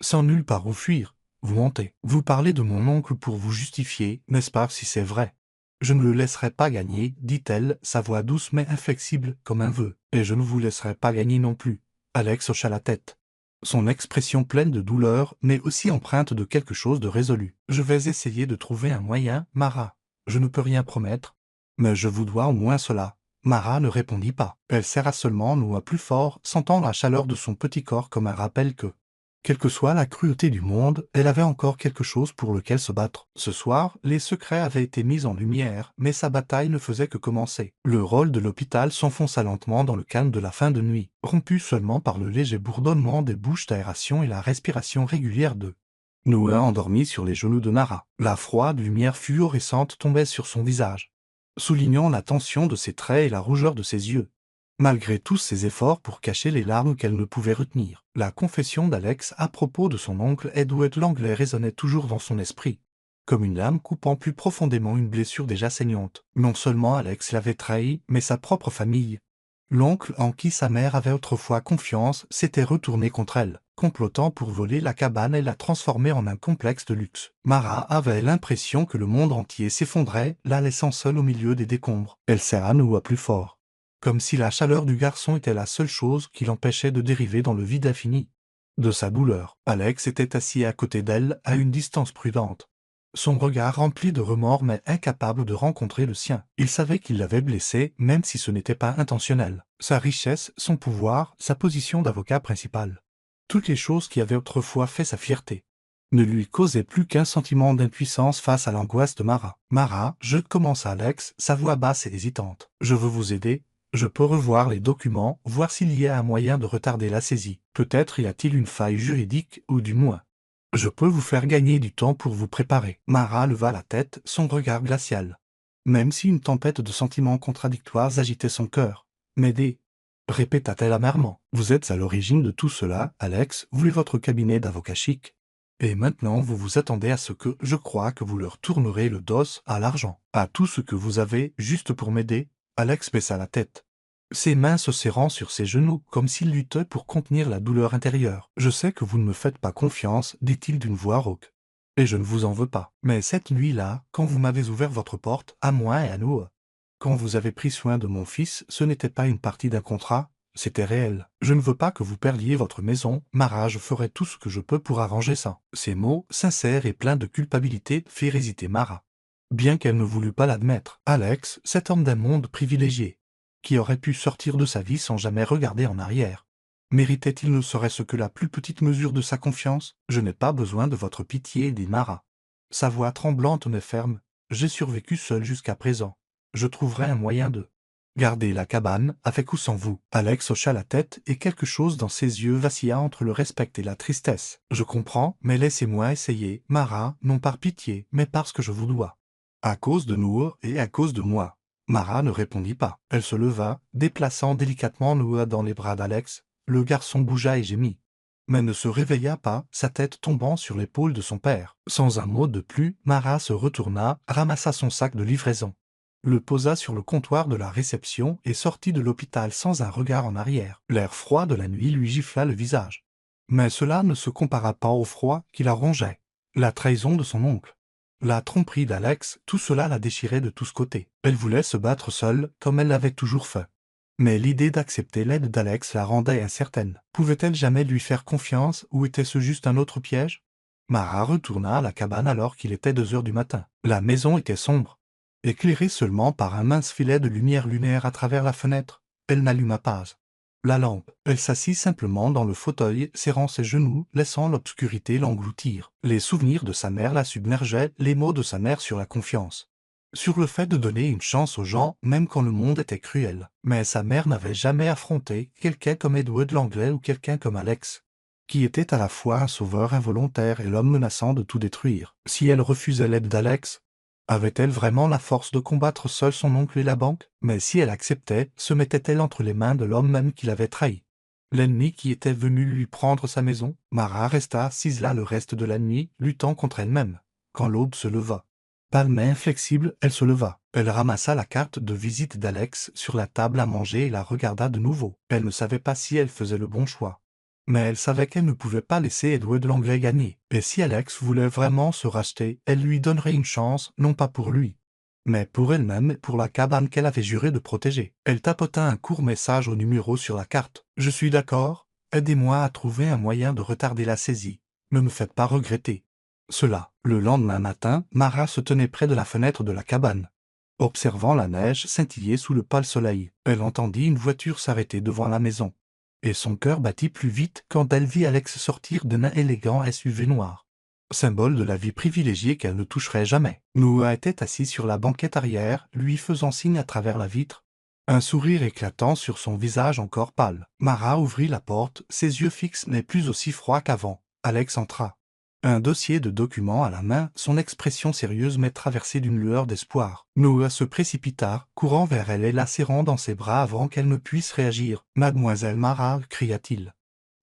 sans nulle part où fuir. « Vous mentez. Vous parlez de mon oncle pour vous justifier, n'est-ce pas? Si c'est vrai, je ne le laisserai pas gagner, » dit-elle, sa voix douce mais inflexible comme un vœu. « Et je ne vous laisserai pas gagner non plus. » Alex hocha la tête, son expression pleine de douleur, mais aussi empreinte de quelque chose de résolu. « Je vais essayer de trouver un moyen, Mara. Je ne peux rien promettre, mais je vous dois au moins cela. » Mara ne répondit pas. Elle serra seulement Noah plus fort, sentant la chaleur de son petit corps comme un rappel que, quelle que soit la cruauté du monde, elle avait encore quelque chose pour lequel se battre. Ce soir, les secrets avaient été mis en lumière, mais sa bataille ne faisait que commencer. Le rôle de l'hôpital s'enfonça lentement dans le calme de la fin de nuit, rompu seulement par le léger bourdonnement des bouches d'aération et la respiration régulière de Noah endormi sur les genoux de Mara. La froide lumière fluorescente tombait sur son visage, soulignant la tension de ses traits et la rougeur de ses yeux, malgré tous ses efforts pour cacher les larmes qu'elle ne pouvait retenir. La confession d'Alex à propos de son oncle Edward Langley résonnait toujours dans son esprit, comme une lame coupant plus profondément une blessure déjà saignante. Non seulement Alex l'avait trahi, mais sa propre famille. L'oncle en qui sa mère avait autrefois confiance s'était retourné contre elle, complotant pour voler la cabane et la transformer en un complexe de luxe. Mara avait l'impression que le monde entier s'effondrait, la laissant seule au milieu des décombres. Elle serra Noah plus fort, comme si la chaleur du garçon était la seule chose qui l'empêchait de dériver dans le vide infini. de sa douleur. Alex était assis à côté d'elle, à une distance prudente. Son regard rempli de remords mais incapable de rencontrer le sien. Il savait qu'il l'avait blessé, même si ce n'était pas intentionnel. Sa richesse, son pouvoir, sa position d'avocat principal. Toutes les choses qui avaient autrefois fait sa fierté ne lui causaient plus qu'un sentiment d'impuissance face à l'angoisse de Mara. « Mara, commença Alex, sa voix basse et hésitante. Je veux vous aider. Je peux revoir les documents, voir s'il y a un moyen de retarder la saisie. Peut-être y a-t-il une faille juridique, ou du moins. Je peux vous faire gagner du temps pour vous préparer. » Mara leva la tête, son regard glacial. Même si une tempête de sentiments contradictoires agitait son cœur. « M'aider » répéta-t-elle amèrement. « Vous êtes à l'origine de tout cela, Alex, vous et votre cabinet d'avocat chic. Et maintenant vous vous attendez à ce que, je crois que vous leur tournerez le dos à l'argent, à tout ce que vous avez, juste pour m'aider. » Alex baissa la tête, ses mains se serrant sur ses genoux, comme s'il luttait pour contenir la douleur intérieure. « Je sais que vous ne me faites pas confiance, dit-il d'une voix rauque. Et je ne vous en veux pas. Mais cette nuit-là, quand vous m'avez ouvert votre porte, à moi et à nous, quand vous avez pris soin de mon fils, ce n'était pas une partie d'un contrat, c'était réel. Je ne veux pas que vous perdiez votre maison, Mara, je ferai tout ce que je peux pour arranger ça. » Ces mots, sincères et pleins de culpabilité, firent hésiter Mara. Bien qu'elle ne voulût pas l'admettre, Alex, cet homme d'un monde privilégié, qui aurait pu sortir de sa vie sans jamais regarder en arrière, méritait-il ne serait-ce que la plus petite mesure de sa confiance? « Je n'ai pas besoin de votre pitié, dit Mara. Sa voix tremblante mais ferme. J'ai survécu seul jusqu'à présent. Je trouverai un moyen de garder la cabane, avec ou sans vous. » Alex hocha la tête et quelque chose dans ses yeux vacilla entre le respect et la tristesse. « Je comprends, mais laissez-moi essayer, Mara, non par pitié, mais parce que je vous dois. À cause de nous et à cause de moi. » Mara ne répondit pas. Elle se leva, déplaçant délicatement Noah dans les bras d'Alex. Le garçon bougea et gémit, mais ne se réveilla pas, sa tête tombant sur l'épaule de son père. Sans un mot de plus, Mara se retourna, ramassa son sac de livraison, le posa sur le comptoir de la réception et sortit de l'hôpital sans un regard en arrière. L'air froid de la nuit lui gifla le visage. Mais cela ne se compara pas au froid qui la rongeait. La trahison de son oncle, la tromperie d'Alex, tout cela la déchirait de tous côtés. Elle voulait se battre seule, comme elle l'avait toujours fait. Mais l'idée d'accepter l'aide d'Alex la rendait incertaine. Pouvait-elle jamais lui faire confiance, ou était-ce juste un autre piège? Mara retourna à la cabane alors qu'il était 2 heures du matin. La maison était sombre, éclairée seulement par un mince filet de lumière lunaire à travers la fenêtre. Elle n'alluma pas la lampe. Elle s'assit simplement dans le fauteuil, serrant ses genoux, laissant l'obscurité l'engloutir. Les souvenirs de sa mère la submergeaient, les mots de sa mère sur la confiance, sur le fait de donner une chance aux gens, même quand le monde était cruel. Mais sa mère n'avait jamais affronté quelqu'un comme Edward Langley ou quelqu'un comme Alex, qui était à la fois un sauveur involontaire et l'homme menaçant de tout détruire. Si elle refusait l'aide d'Alex, avait-elle vraiment la force de combattre seule son oncle et la banque? Mais si elle acceptait, se mettait-elle entre les mains de l'homme même qui l'avait trahi? L'ennemi qui était venu lui prendre sa maison? Mara resta assise là le reste de la nuit, luttant contre elle-même. Quand l'aube se leva, palme inflexible, elle se leva. Elle ramassa la carte de visite d'Alex sur la table à manger et la regarda de nouveau. Elle ne savait pas si elle faisait le bon choix, mais elle savait qu'elle ne pouvait pas laisser Edward Langley gagner. Et si Alex voulait vraiment se racheter, elle lui donnerait une chance, non pas pour lui, mais pour elle-même et pour la cabane qu'elle avait juré de protéger. Elle tapota un court message au numéro sur la carte. « Je suis d'accord, aidez-moi à trouver un moyen de retarder la saisie. Ne me faites pas regretter cela. » Le lendemain matin, Mara se tenait près de la fenêtre de la cabane, observant la neige scintiller sous le pâle soleil. Elle entendit une voiture s'arrêter devant la maison, et son cœur battit plus vite quand elle vit Alex sortir d'un élégant SUV noir, symbole de la vie privilégiée qu'elle ne toucherait jamais. Noah était assis sur la banquette arrière, lui faisant signe à travers la vitre, un sourire éclatant sur son visage encore pâle. Mara ouvrit la porte, ses yeux fixes mais plus aussi froids qu'avant. Alex entra, un dossier de documents à la main, son expression sérieuse mais traversée d'une lueur d'espoir. Noah se précipita, courant vers elle et la serrant dans ses bras avant qu'elle ne puisse réagir. « Mademoiselle Mara, cria-t-il,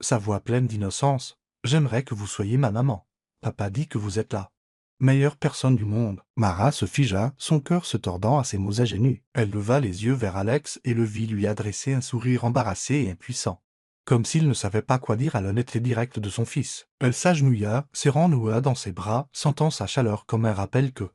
sa voix pleine d'innocence, j'aimerais que vous soyez ma maman. Papa dit que vous êtes la meilleure personne du monde. » Mara se figea, son cœur se tordant à ces mots ingénus. Elle leva les yeux vers Alex et le vit lui adresser un sourire embarrassé et impuissant, comme s'il ne savait pas quoi dire à l'honnêteté directe de son fils. Elle s'agenouilla, serrant Noah dans ses bras, sentant sa chaleur comme un rappel que,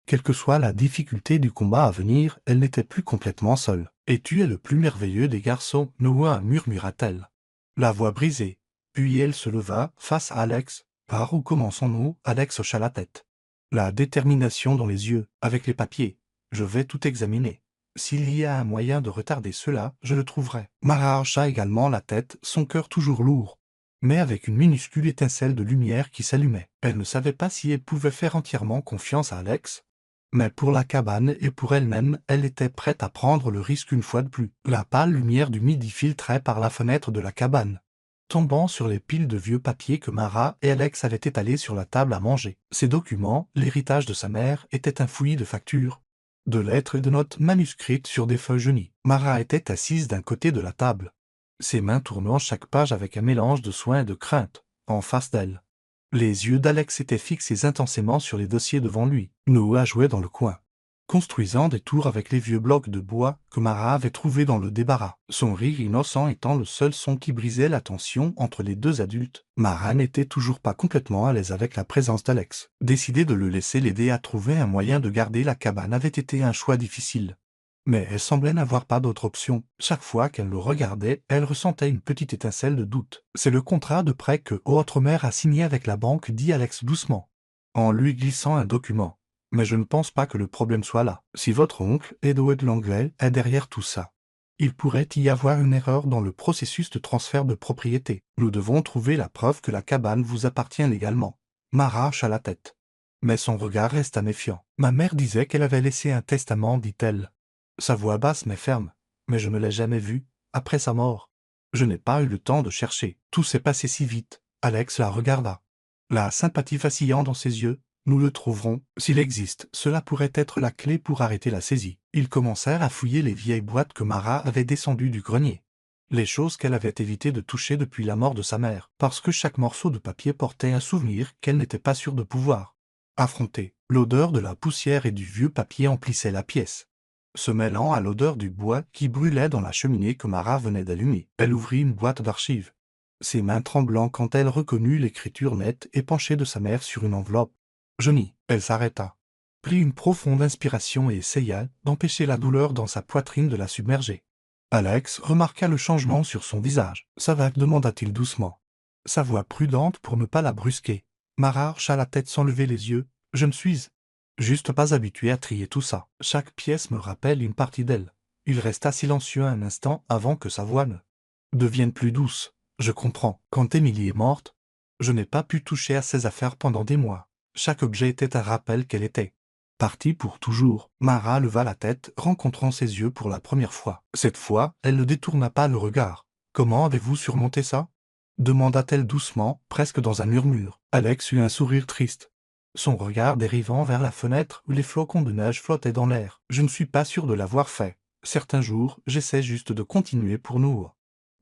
quelle que soit la difficulté du combat à venir, elle n'était plus complètement seule. « Et tu es le plus merveilleux des garçons, Noah, murmura-t-elle, la voix brisée, Puis elle se leva, face à Alex. « Par où commençons-nous » Alex hocha la tête. La détermination dans les yeux, avec les papiers. Je vais tout examiner. S'il y a un moyen de retarder cela, je le trouverai. Mara hocha également la tête, son cœur toujours lourd, mais avec une minuscule étincelle de lumière qui s'allumait. Elle ne savait pas si elle pouvait faire entièrement confiance à Alex, mais pour la cabane et pour elle-même, elle était prête à prendre le risque une fois de plus. La pâle lumière du midi filtrait par la fenêtre de la cabane, tombant sur les piles de vieux papiers que Mara et Alex avaient étalés sur la table à manger. Ces documents, l'héritage de sa mère, étaient un fouillis de factures, de lettres et de notes manuscrites sur des feuilles jaunies. Mara était assise d'un côté de la table, ses mains tournant chaque page avec un mélange de soin et de crainte, en face d'elle. Les yeux d'Alex étaient fixés intensément sur les dossiers devant lui. Noah jouait dans le coin, construisant des tours avec les vieux blocs de bois que Mara avait trouvés dans le débarras, son rire innocent étant le seul son qui brisait la tension entre les deux adultes. Mara n'était toujours pas complètement à l'aise avec la présence d'Alex. Décider de le laisser l'aider à trouver un moyen de garder la cabane avait été un choix difficile. Mais elle semblait n'avoir pas d'autre option. Chaque fois qu'elle le regardait, elle ressentait une petite étincelle de doute. « C'est le contrat de prêt que votre mère a signé avec la banque » dit Alex doucement, en lui glissant un document. « Mais je ne pense pas que le problème soit là. Si votre oncle, Edward Langley, est derrière tout ça, il pourrait y avoir une erreur dans le processus de transfert de propriété. Nous devons trouver la preuve que la cabane vous appartient légalement. » Mara hocha la tête, mais son regard resta méfiant. « Ma mère disait qu'elle avait laissé un testament, dit-elle. » Sa voix basse mais ferme. « Mais je ne l'ai jamais vu, après sa mort. Je n'ai pas eu le temps de chercher. Tout s'est passé si vite. » Alex la regarda, la sympathie vacillant dans ses yeux. « Nous le trouverons. S'il existe, cela pourrait être la clé pour arrêter la saisie. » Ils commencèrent à fouiller les vieilles boîtes que Mara avait descendues du grenier. Les choses qu'elle avait évité de toucher depuis la mort de sa mère, parce que chaque morceau de papier portait un souvenir qu'elle n'était pas sûre de pouvoir affronter. L'odeur de la poussière et du vieux papier emplissait la pièce, se mêlant à l'odeur du bois qui brûlait dans la cheminée que Mara venait d'allumer. Elle ouvrit une boîte d'archives, ses mains tremblant quand elle reconnut l'écriture nette et penchée de sa mère sur une enveloppe jaunie. Elle s'arrêta, prit une profonde inspiration et essaya d'empêcher la douleur dans sa poitrine de la submerger. Alex remarqua le changement sur son visage. « Ça va » demanda-t-il doucement, sa voix prudente pour ne pas la brusquer. Mara hocha la tête sans lever les yeux. « Je ne suis juste pas habitué à trier tout ça. Chaque pièce me rappelle une partie d'elle. » Il resta silencieux un instant avant que sa voix ne devienne plus douce. « Je comprends. Quand Émilie est morte, je n'ai pas pu toucher à ses affaires pendant des mois. Chaque objet était un rappel qu'elle était partie pour toujours. » Mara leva la tête, rencontrant ses yeux pour la première fois. Cette fois, elle ne détourna pas le regard. « Comment avez-vous surmonté ça ?» demanda-t-elle doucement, presque dans un murmure. Alex eut un sourire triste, son regard dérivant vers la fenêtre où les flocons de neige flottaient dans l'air. « Je ne suis pas sûr de l'avoir fait. Certains jours, j'essaie juste de continuer pour nous.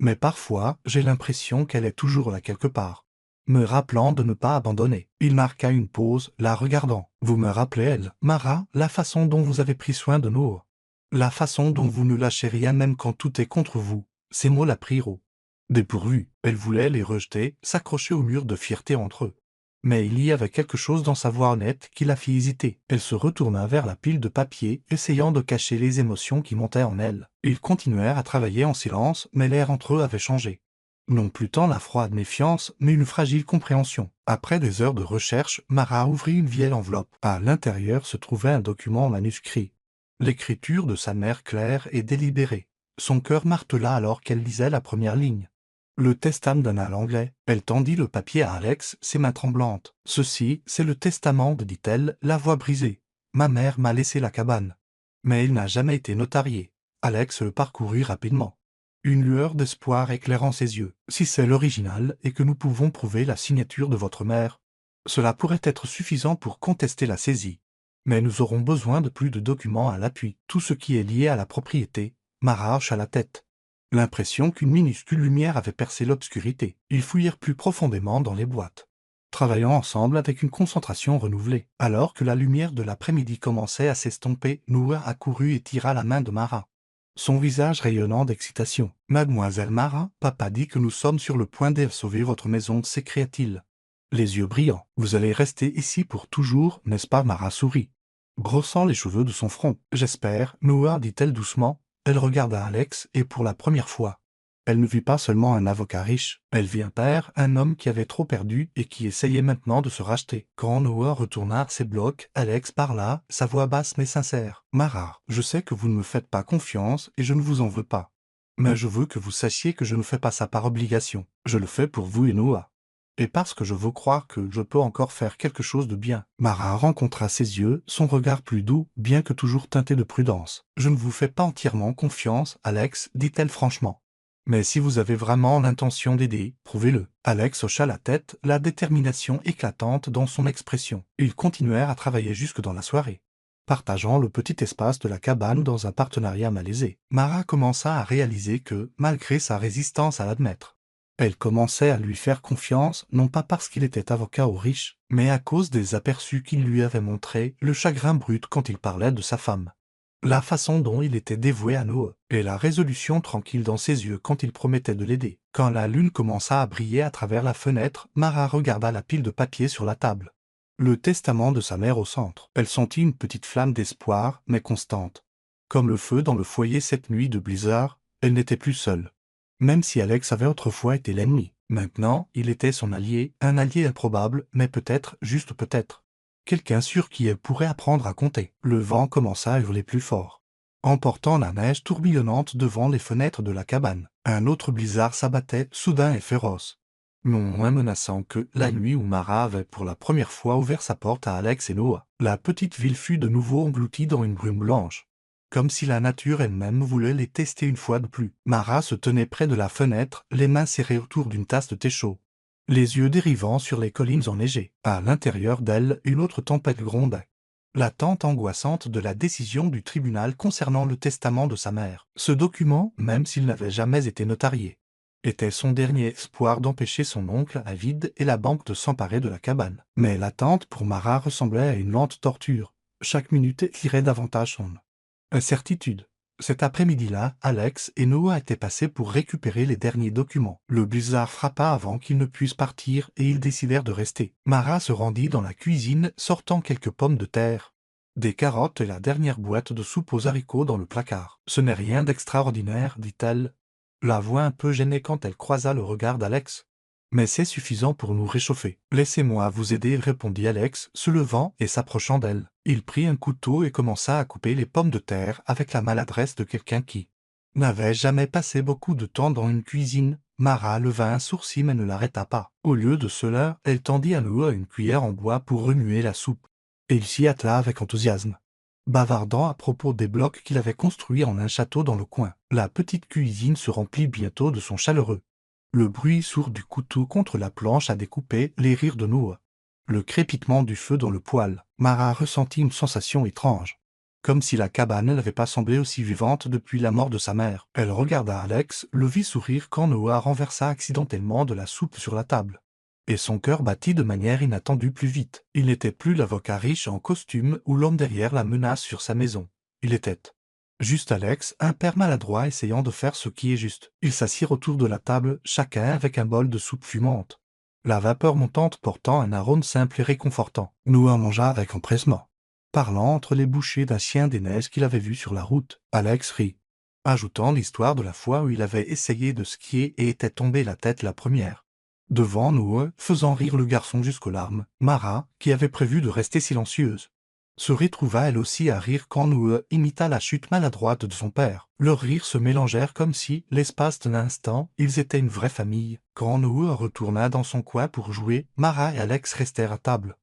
Mais parfois, j'ai l'impression qu'elle est toujours là quelque part, me rappelant de ne pas abandonner. » Il marqua une pause, la regardant. « Vous me rappelez elle, Mara, la façon dont vous avez pris soin de nous. La façon dont vous ne lâchez rien même quand tout est contre vous. » Ces mots la prirent au dépourvu. Elle voulait les rejeter, s'accrocher au mur de fierté entre eux. Mais il y avait quelque chose dans sa voix honnête qui la fit hésiter. Elle se retourna vers la pile de papier, essayant de cacher les émotions qui montaient en elle. Ils continuèrent à travailler en silence, mais l'air entre eux avait changé. Non plus tant la froide méfiance, mais une fragile compréhension. Après des heures de recherche, Mara ouvrit une vieille enveloppe. À l'intérieur se trouvait un document manuscrit, l'écriture de sa mère claire et délibérée. Son cœur martela alors qu'elle lisait la première ligne. Le testament d'Anna Langley. Elle tendit le papier à Alex, ses mains tremblantes. « Ceci, c'est le testament, dit-elle, la voix brisée. Ma mère m'a laissé la cabane. Mais il n'a jamais été notarié. » Alex le parcourut rapidement, une lueur d'espoir éclairant ses yeux. « Si c'est l'original et que nous pouvons prouver la signature de votre mère, cela pourrait être suffisant pour contester la saisie. Mais nous aurons besoin de plus de documents à l'appui. Tout ce qui est lié à la propriété. » Mara hocha la tête, l'impression qu'une minuscule lumière avait percé l'obscurité. Ils fouillèrent plus profondément dans les boîtes, travaillant ensemble avec une concentration renouvelée. Alors que la lumière de l'après-midi commençait à s'estomper, Noah accourut et tira la main de Mara, son visage rayonnant d'excitation. « Mademoiselle Mara, papa dit que nous sommes sur le point de sauver votre maison, s'écria-t-il, les yeux brillants. Vous allez rester ici pour toujours, n'est-ce pas ?» Mara sourit, brossant les cheveux de son front. « J'espère, Noah, dit-elle doucement. » Elle regarda Alex et pour la première fois, Elle ne vit pas seulement un avocat riche, elle vit un père, un homme qui avait trop perdu et qui essayait maintenant de se racheter. Quand Noah retourna à ses blocs, Alex parla, sa voix basse mais sincère. « Mara, je sais que vous ne me faites pas confiance et je ne vous en veux pas. Mais je veux que vous sachiez que je ne fais pas ça par obligation. Je le fais pour vous et Noah. Et parce que je veux croire que je peux encore faire quelque chose de bien. » Mara rencontra ses yeux, son regard plus doux, bien que toujours teinté de prudence. « Je ne vous fais pas entièrement confiance, Alex, dit-elle franchement. Mais si vous avez vraiment l'intention d'aider, prouvez-le. » Alex hocha la tête, la détermination éclatante dans son expression. Ils continuèrent à travailler jusque dans la soirée, partageant le petit espace de la cabane dans un partenariat malaisé. Mara commença à réaliser que, malgré sa résistance à l'admettre, elle commençait à lui faire confiance, non pas parce qu'il était avocat ou riche, mais à cause des aperçus qu'il lui avait montrés, le chagrin brut quand il parlait de sa femme, la façon dont il était dévoué à Noah, et la résolution tranquille dans ses yeux quand il promettait de l'aider. Quand la lune commença à briller à travers la fenêtre, Mara regarda la pile de papier sur la table. Le testament de sa mère au centre. Elle sentit une petite flamme d'espoir, mais constante. Comme le feu dans le foyer cette nuit de blizzard, elle n'était plus seule. Même si Alex avait autrefois été l'ennemi, maintenant il était son allié, un allié improbable, mais peut-être, juste peut-être, quelqu'un sur qui elle pourrait apprendre à compter. Le vent commença à hurler plus fort, emportant la neige tourbillonnante devant les fenêtres de la cabane. Un autre blizzard s'abattait, soudain et féroce, non moins menaçant que la nuit où Mara avait pour la première fois ouvert sa porte à Alex et Noah. La petite ville fut de nouveau engloutie dans une brume blanche, comme si la nature elle-même voulait les tester une fois de plus. Mara se tenait près de la fenêtre, les mains serrées autour d'une tasse de thé chaud, les yeux dérivant sur les collines enneigées. À l'intérieur d'elle, une autre tempête grondait, l'attente angoissante de la décision du tribunal concernant le testament de sa mère. Ce document, même s'il n'avait jamais été notarié, était son dernier espoir d'empêcher son oncle avide et la banque de s'emparer de la cabane. Mais l'attente pour Mara ressemblait à une lente torture. Chaque minute tirait davantage son incertitude. Cet après-midi-là, Alex et Noah étaient passés pour récupérer les derniers documents. Le blizzard frappa avant qu'ils ne puissent partir et ils décidèrent de rester. Mara se rendit dans la cuisine, sortant quelques pommes de terre, des carottes et la dernière boîte de soupe aux haricots dans le placard. « Ce n'est rien d'extraordinaire, dit-elle, la voix un peu gênée quand elle croisa le regard d'Alex. Mais c'est suffisant pour nous réchauffer. Laissez-moi vous aider, répondit Alex, se levant et s'approchant d'elle. Il prit un couteau et commença à couper les pommes de terre avec la maladresse de quelqu'un qui n'avait jamais passé beaucoup de temps dans une cuisine. Mara leva un sourcil mais ne l'arrêta pas. Au lieu de cela, elle tendit à Noah une cuillère en bois pour remuer la soupe, et il s'y attela avec enthousiasme, bavardant à propos des blocs qu'il avait construits en un château dans le coin. La petite cuisine se remplit bientôt de son chaleureux. Le bruit sourd du couteau contre la planche à découper, les rires de Noah, le crépitement du feu dans le poêle. Mara ressentit une sensation étrange, comme si la cabane n'avait pas semblé aussi vivante depuis la mort de sa mère. Elle regarda Alex, le vit sourire quand Noah renversa accidentellement de la soupe sur la table, et son cœur battit de manière inattendue plus vite. Il n'était plus l'avocat riche en costume ou l'homme derrière la menace sur sa maison. Il était juste Alex, un père maladroit essayant de faire ce qui est juste. Ils s'assirent autour de la table, chacun avec un bol de soupe fumante, la vapeur montante portant un arôme simple et réconfortant. Noah mangea avec empressement, parlant entre les bouchées d'un chien des neiges qu'il avait vu sur la route. Alex rit, ajoutant l'histoire de la fois où il avait essayé de skier et était tombé la tête la première devant Noah, faisant rire le garçon jusqu'aux larmes. Mara, qui avait prévu de rester silencieuse, se retrouva elle aussi à rire quand Noah imita la chute maladroite de son père. Leurs rires se mélangèrent comme si, l'espace d'un instant, ils étaient une vraie famille. Quand Noah retourna dans son coin pour jouer, Mara et Alex restèrent à table,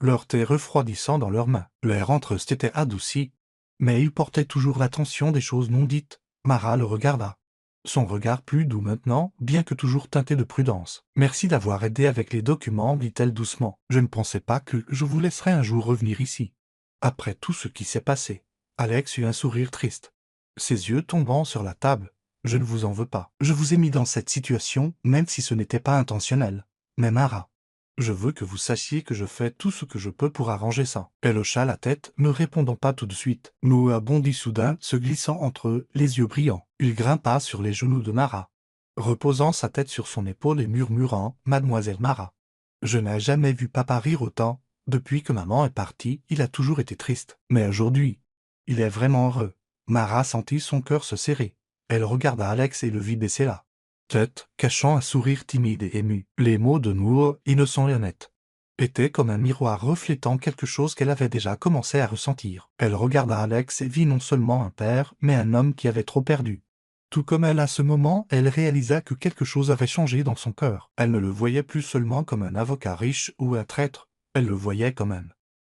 leur thé refroidissant dans leurs mains. L'air entre eux s'était adouci, mais ils portaient toujours l'attention des choses non dites. Mara le regarda, son regard plus doux maintenant, bien que toujours teinté de prudence. « Merci d'avoir aidé avec les documents, dit-elle doucement. Je ne pensais pas que je vous laisserais un jour revenir ici, après tout ce qui s'est passé. » Alex eut un sourire triste, ses yeux tombant sur la table. « Je ne vous en veux pas. Je vous ai mis dans cette situation, même si ce n'était pas intentionnel. Mais Mara, je veux que vous sachiez que je fais tout ce que je peux pour arranger ça. » Elle hocha la tête, ne répondant pas tout de suite. Noah bondit soudain, se glissant entre eux, les yeux brillants. Il grimpa sur les genoux de Mara, reposant sa tête sur son épaule et murmurant « Mademoiselle Mara, je n'ai jamais vu papa rire autant. Depuis que maman est partie, il a toujours été triste. Mais aujourd'hui, il est vraiment heureux. » Mara sentit son cœur se serrer. Elle regarda Alex et le vit baisser là, tête, cachant un sourire timide et ému. Les mots de Noor, innocents et honnêtes, étaient comme un miroir reflétant quelque chose qu'elle avait déjà commencé à ressentir. Elle regarda Alex et vit non seulement un père, mais un homme qui avait trop perdu. Tout comme elle à ce moment, elle réalisa que quelque chose avait changé dans son cœur. Elle ne le voyait plus seulement comme un avocat riche ou un traître, elle le voyait comme un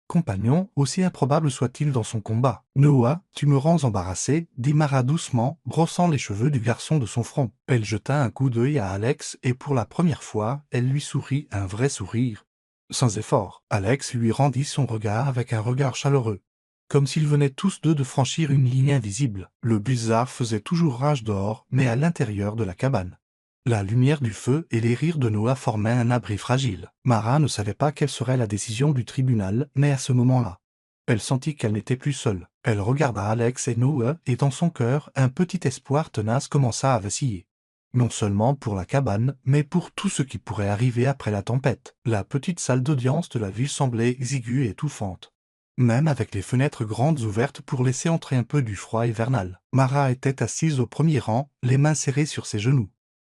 compagnon, aussi improbable soit-il dans son combat. « Noah, tu me rends embarrassé, » dit Mara doucement, brossant les cheveux du garçon de son front. Elle jeta un coup d'œil à Alex et pour la première fois, elle lui sourit un vrai sourire. Sans effort, Alex lui rendit son regard avec un regard chaleureux, comme s'ils venaient tous deux de franchir une ligne invisible. Le blizzard faisait toujours rage dehors, mais à l'intérieur de la cabane, la lumière du feu et les rires de Noah formaient un abri fragile. Mara ne savait pas quelle serait la décision du tribunal, mais à ce moment-là, elle sentit qu'elle n'était plus seule. Elle regarda Alex et Noah, et dans son cœur, un petit espoir tenace commença à vaciller. Non seulement pour la cabane, mais pour tout ce qui pourrait arriver après la tempête. La petite salle d'audience de la ville semblait exiguë et étouffante, même avec les fenêtres grandes ouvertes pour laisser entrer un peu du froid hivernal. Mara était assise au premier rang, les mains serrées sur ses genoux,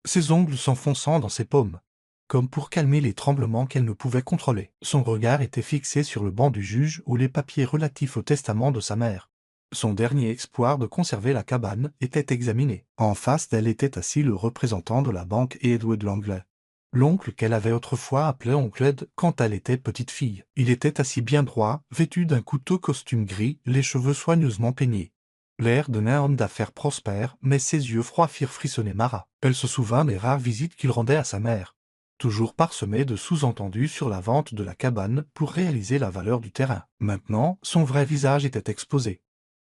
ses ongles s'enfonçant dans ses paumes, comme pour calmer les tremblements qu'elle ne pouvait contrôler. Son regard était fixé sur le banc du juge où les papiers relatifs au testament de sa mère, son dernier espoir de conserver la cabane, étaient examinés. En face d'elle était assis le représentant de la banque Edward Langley, l'oncle qu'elle avait autrefois appelé oncle Ed quand elle était petite fille. Il était assis bien droit, vêtu d'un couteau costume gris, les cheveux soigneusement peignés. L'air d'un homme d'affaires prospère, mais ses yeux froids firent frissonner Mara. Elle se souvint des rares visites qu'il rendait à sa mère, toujours parsemées de sous-entendus sur la vente de la cabane pour réaliser la valeur du terrain. Maintenant, son vrai visage était exposé.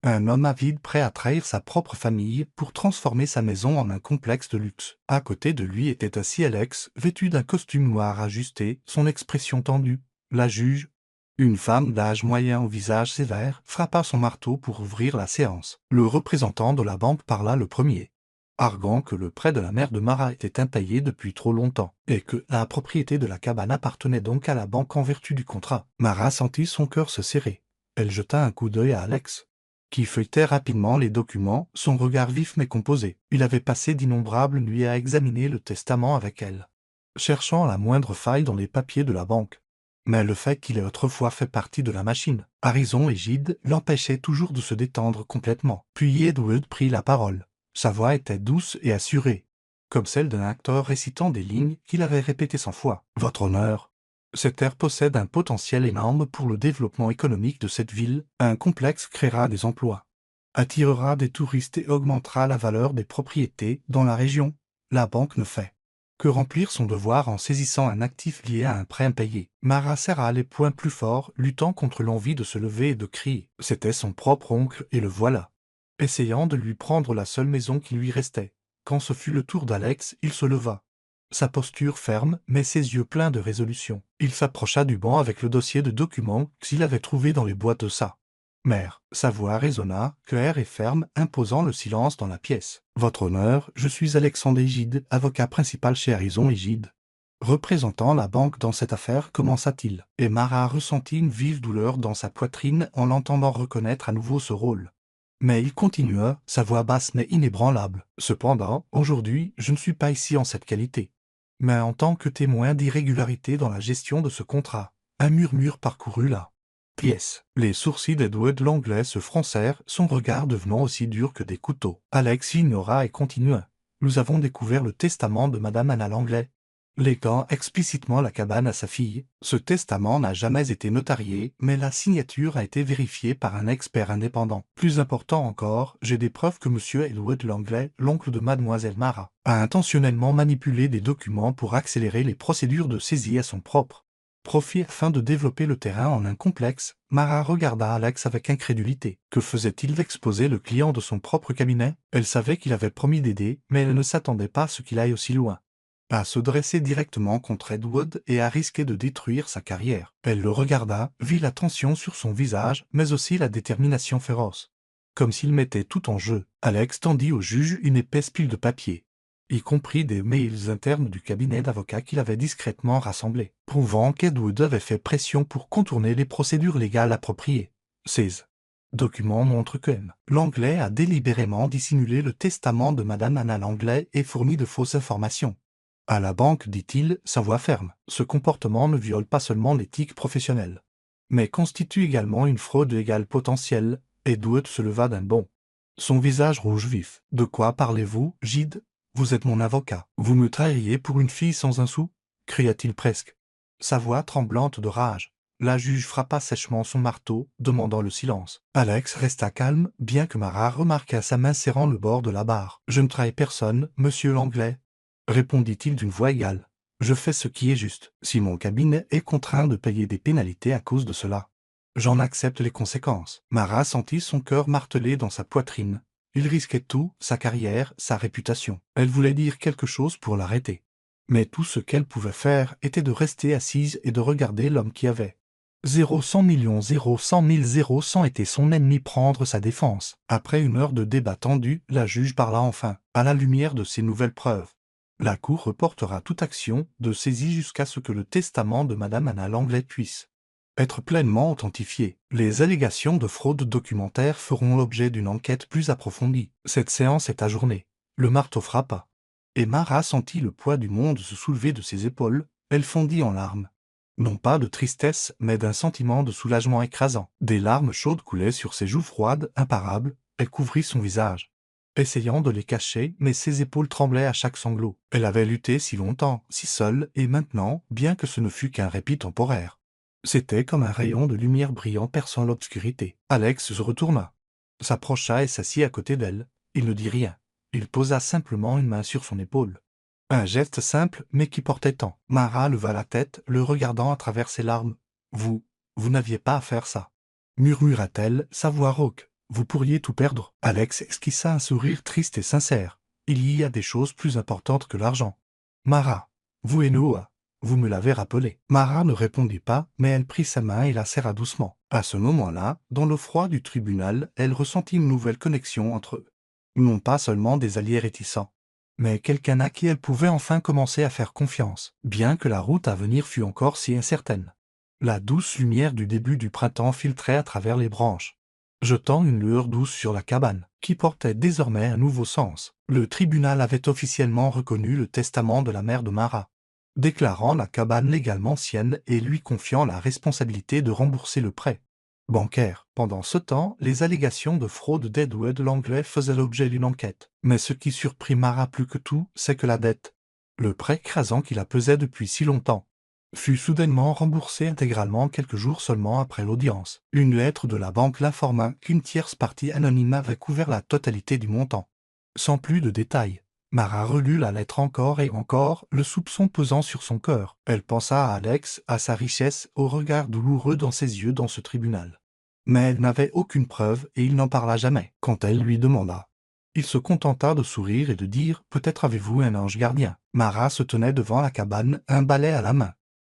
Un homme avide prêt à trahir sa propre famille pour transformer sa maison en un complexe de luxe. À côté de lui était assis Alex, vêtu d'un costume noir ajusté, son expression tendue. La juge, une femme d'âge moyen au visage sévère, frappa son marteau pour ouvrir la séance. Le représentant de la banque parla le premier, arguant que le prêt de la mère de Mara était impayé depuis trop longtemps, et que la propriété de la cabane appartenait donc à la banque en vertu du contrat. Mara sentit son cœur se serrer. Elle jeta un coup d'œil à Alex, qui feuilletait rapidement les documents, son regard vif mais composé. Il avait passé d'innombrables nuits à examiner le testament avec elle, cherchant la moindre faille dans les papiers de la banque. Mais le fait qu'il ait autrefois fait partie de la machine, Harrison et Gide, l'empêchait toujours de se détendre complètement. Puis Edward prit la parole. Sa voix était douce et assurée, comme celle d'un acteur récitant des lignes qu'il avait répétées 100 fois. « Votre honneur, cette terre possède un potentiel énorme pour le développement économique de cette ville. Un complexe créera des emplois, attirera des touristes et augmentera la valeur des propriétés dans la région. La banque ne fait que remplir son devoir en saisissant un actif lié à un prêt impayé. » Mara serra les poings plus forts, luttant contre l'envie de se lever et de crier. C'était son propre oncle, et le voilà, essayant de lui prendre la seule maison qui lui restait. Quand ce fut le tour d'Alex, il se leva, sa posture ferme, mais ses yeux pleins de résolution. Il s'approcha du banc avec le dossier de documents qu'il avait trouvé dans les boîtes de sa mère. Sa voix résonna, claire et ferme, imposant le silence dans la pièce. « Votre honneur, je suis Alexandre Egide, avocat principal chez Harrison Egide, représentant la banque dans cette affaire, commença-t-il. » Et Mara ressentit une vive douleur dans sa poitrine en l'entendant reconnaître à nouveau ce rôle. Mais il continua, sa voix basse mais inébranlable. « Cependant, aujourd'hui, je ne suis pas ici en cette qualité, mais en tant que témoin d'irrégularité dans la gestion de ce contrat. » Un murmure parcourut la pièce. Les sourcils d'Edward Langley se froncèrent, son regard devenant aussi dur que des couteaux. Alex ignora et continua. « Nous avons découvert le testament de Madame Anna Langley, léguant explicitement la cabane à sa fille. Ce testament n'a jamais été notarié, mais la signature a été vérifiée par un expert indépendant. Plus important encore, j'ai des preuves que M. Edward Langley, l'oncle de Mademoiselle Mara, a intentionnellement manipulé des documents pour accélérer les procédures de saisie à son propre profit afin de développer le terrain en un complexe. » Mara regarda Alex avec incrédulité. Que faisait-il d'exposer le client de son propre cabinet? Elle savait qu'il avait promis d'aider, mais elle ne s'attendait pas à ce qu'il aille aussi loin, à se dresser directement contre Edward et à risquer de détruire sa carrière. Elle le regarda, vit la tension sur son visage, mais aussi la détermination féroce, comme s'il mettait tout en jeu. Alex tendit au juge une épaisse pile de papier, y compris des mails internes du cabinet d'avocats qu'il avait discrètement rassemblés, prouvant qu'Edward avait fait pression pour contourner les procédures légales appropriées. 16. Document montre que M. Langlais a délibérément dissimulé le testament de Madame Anna Langlais et fourni de fausses informations. À la banque, dit-il, sa voix ferme. Ce comportement ne viole pas seulement l'éthique professionnelle, mais constitue également une fraude légale potentielle. Edward se leva d'un bond. Son visage rouge vif. De quoi parlez-vous, Gide? Vous êtes mon avocat. Vous me trahiriez pour une fille sans un sou? Cria-t-il presque. Sa voix tremblante de rage. La juge frappa sèchement son marteau, demandant le silence. Alex resta calme, bien que Marat remarqua sa main serrant le bord de la barre. « Je ne trahis personne, monsieur Langlais, » répondit-il d'une voix égale. « Je fais ce qui est juste. Si mon cabinet est contraint de payer des pénalités à cause de cela, j'en accepte les conséquences. » Marat sentit son cœur martelé dans sa poitrine. Il risquait tout, sa carrière, sa réputation. Elle voulait dire quelque chose pour l'arrêter. Mais tout ce qu'elle pouvait faire était de rester assise et de regarder l'homme qui avait 0,100 millions 0,100 000 0,100 était son ennemi prendre sa défense. Après une heure de débat tendu, la juge parla enfin, à la lumière de ces nouvelles preuves. La Cour reportera toute action de saisie jusqu'à ce que le testament de Madame Anna Langlais puisse être pleinement authentifié. Les allégations de fraude documentaire feront l'objet d'une enquête plus approfondie. Cette séance est ajournée. Le marteau frappa. Et Marat sentit le poids du monde se soulever de ses épaules. Elle fondit en larmes. Non pas de tristesse, mais d'un sentiment de soulagement écrasant. Des larmes chaudes coulaient sur ses joues froides, imparables. Elle couvrit son visage, essayant de les cacher, mais ses épaules tremblaient à chaque sanglot. Elle avait lutté si longtemps, si seule, et maintenant, bien que ce ne fût qu'un répit temporaire, c'était comme un rayon de lumière brillant perçant l'obscurité. Alex se retourna, s'approcha et s'assit à côté d'elle. Il ne dit rien. Il posa simplement une main sur son épaule. Un geste simple, mais qui portait tant. Marat leva la tête, le regardant à travers ses larmes. « Vous n'aviez pas à faire ça, » murmura-t-elle, sa voix rauque. « Vous pourriez tout perdre. » Alex esquissa un sourire triste et sincère. « Il y a des choses plus importantes que l'argent. »« Marat, vous et Noah, vous me l'avez rappelé. » Marat ne répondit pas, mais elle prit sa main et la serra doucement. À ce moment-là, dans le froid du tribunal, elle ressentit une nouvelle connexion entre eux. Non pas seulement des alliés réticents, mais quelqu'un à qui elle pouvait enfin commencer à faire confiance, bien que la route à venir fût encore si incertaine. La douce lumière du début du printemps filtrait à travers les branches, jetant une lueur douce sur la cabane, qui portait désormais un nouveau sens. Le tribunal avait officiellement reconnu le testament de la mère de Marat, déclarant la cabane légalement sienne et lui confiant la responsabilité de rembourser le prêt bancaire. Pendant ce temps, les allégations de fraude d'Edward Langlais faisaient l'objet d'une enquête. Mais ce qui surprit Marat plus que tout, c'est que la dette, le prêt écrasant qui la pesait depuis si longtemps, fut soudainement remboursé intégralement quelques jours seulement après l'audience. Une lettre de la banque l'informa qu'une tierce partie anonyme avait couvert la totalité du montant. Sans plus de détails, Marat relut la lettre encore et encore, le soupçon pesant sur son cœur. Elle pensa à Alex, à sa richesse, au regard douloureux dans ses yeux dans ce tribunal. Mais elle n'avait aucune preuve et il n'en parla jamais. Quand elle lui demanda, il se contenta de sourire et de dire « Peut-être avez-vous un ange gardien ?» Marat se tenait devant la cabane, un balai à la main,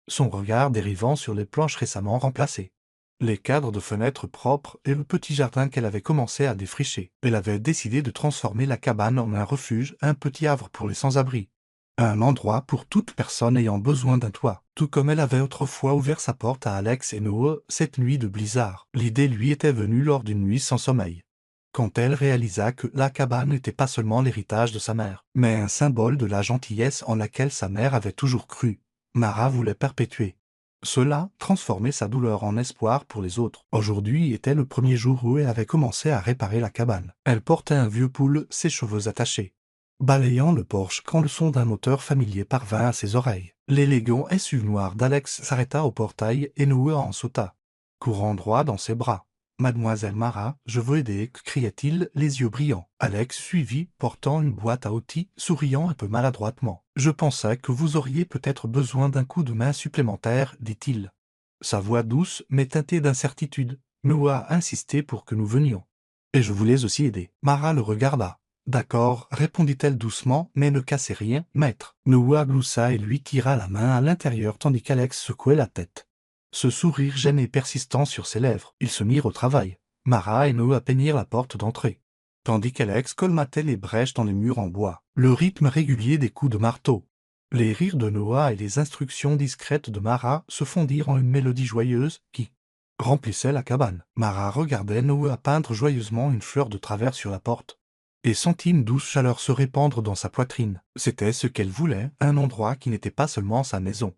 son regard dérivant sur les planches récemment remplacées, les cadres de fenêtres propres et le petit jardin qu'elle avait commencé à défricher. Elle avait décidé de transformer la cabane en un refuge, un petit havre pour les sans-abri, un endroit pour toute personne ayant besoin d'un toit. Tout comme elle avait autrefois ouvert sa porte à Alex et Noah cette nuit de blizzard. L'idée lui était venue lors d'une nuit sans sommeil, quand elle réalisa que la cabane n'était pas seulement l'héritage de sa mère, mais un symbole de la gentillesse en laquelle sa mère avait toujours cru. Marat voulait perpétuer cela, transformer sa douleur en espoir pour les autres. Aujourd'hui était le premier jour où elle avait commencé à réparer la cabane. Elle portait un vieux pull, ses cheveux attachés, balayant le porche quand le son d'un moteur familier parvint à ses oreilles. L'élégant SUV noir d'Alex s'arrêta au portail et Noah en sauta, courant droit dans ses bras. « Mademoiselle Marat, je veux aider » cria-t-il, les yeux brillants. Alex suivit, portant une boîte à outils, souriant un peu maladroitement. « Je pensais que vous auriez peut-être besoin d'un coup de main supplémentaire, dit-il. Sa voix douce, mais teintée d'incertitude. Noah a insisté pour que nous venions. Et je voulais aussi aider. Marat le regarda. « D'accord, répondit-elle doucement, mais ne cassez rien, maître. » Noah gloussa et lui tira la main à l'intérieur tandis qu'Alex secouait la tête, ce sourire gêné persistant sur ses lèvres. Ils se mirent au travail. Marat et Noah peignirent la porte d'entrée, tandis qu'Alex colmatait les brèches dans les murs en bois. Le rythme régulier des coups de marteau, les rires de Noah et les instructions discrètes de Marat se fondirent en une mélodie joyeuse qui remplissait la cabane. Mara regardait Noah peindre joyeusement une fleur de travers sur la porte et sentit une douce chaleur se répandre dans sa poitrine. C'était ce qu'elle voulait, un endroit qui n'était pas seulement sa maison,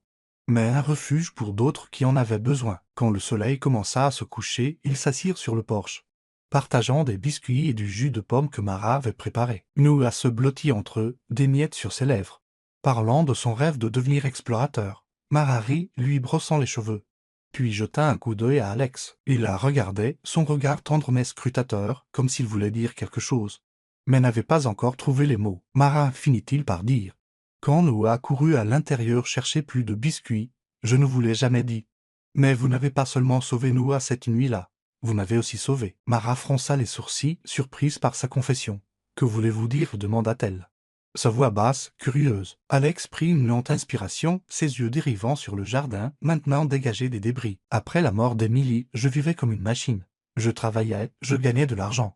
mais un refuge pour d'autres qui en avaient besoin. Quand le soleil commença à se coucher, ils s'assirent sur le porche, partageant des biscuits et du jus de pomme que Mara avait préparé. Noah se blottit entre eux, des miettes sur ses lèvres, parlant de son rêve de devenir explorateur. Mara rit, lui brossant les cheveux, puis jeta un coup d'œil à Alex. Il la regardait, son regard tendre mais scrutateur, comme s'il voulait dire quelque chose, mais n'avait pas encore trouvé les mots. Mara finit-il par dire. Quand Noah courut à l'intérieur chercher plus de biscuits, je ne vous l'ai jamais dit. Mais vous n'avez pas seulement sauvé Noah cette nuit-là, vous m'avez aussi sauvé. Mara fronça les sourcils, surprise par sa confession. Que voulez-vous dire demanda-t-elle. Sa voix basse, curieuse. Alex prit une lente inspiration, ses yeux dérivant sur le jardin, maintenant dégagé des débris. Après la mort d'Emily, je vivais comme une machine. Je travaillais, je gagnais de l'argent.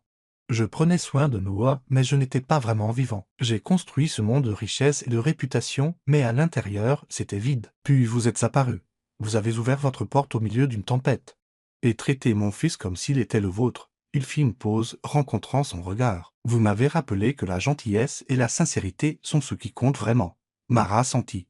Je prenais soin de Noah, mais je n'étais pas vraiment vivant. J'ai construit ce monde de richesse et de réputation, mais à l'intérieur, c'était vide. Puis vous êtes apparu. Vous avez ouvert votre porte au milieu d'une tempête et traité mon fils comme s'il était le vôtre. Il fit une pause, rencontrant son regard. Vous m'avez rappelé que la gentillesse et la sincérité sont ce qui compte vraiment. Mara sentit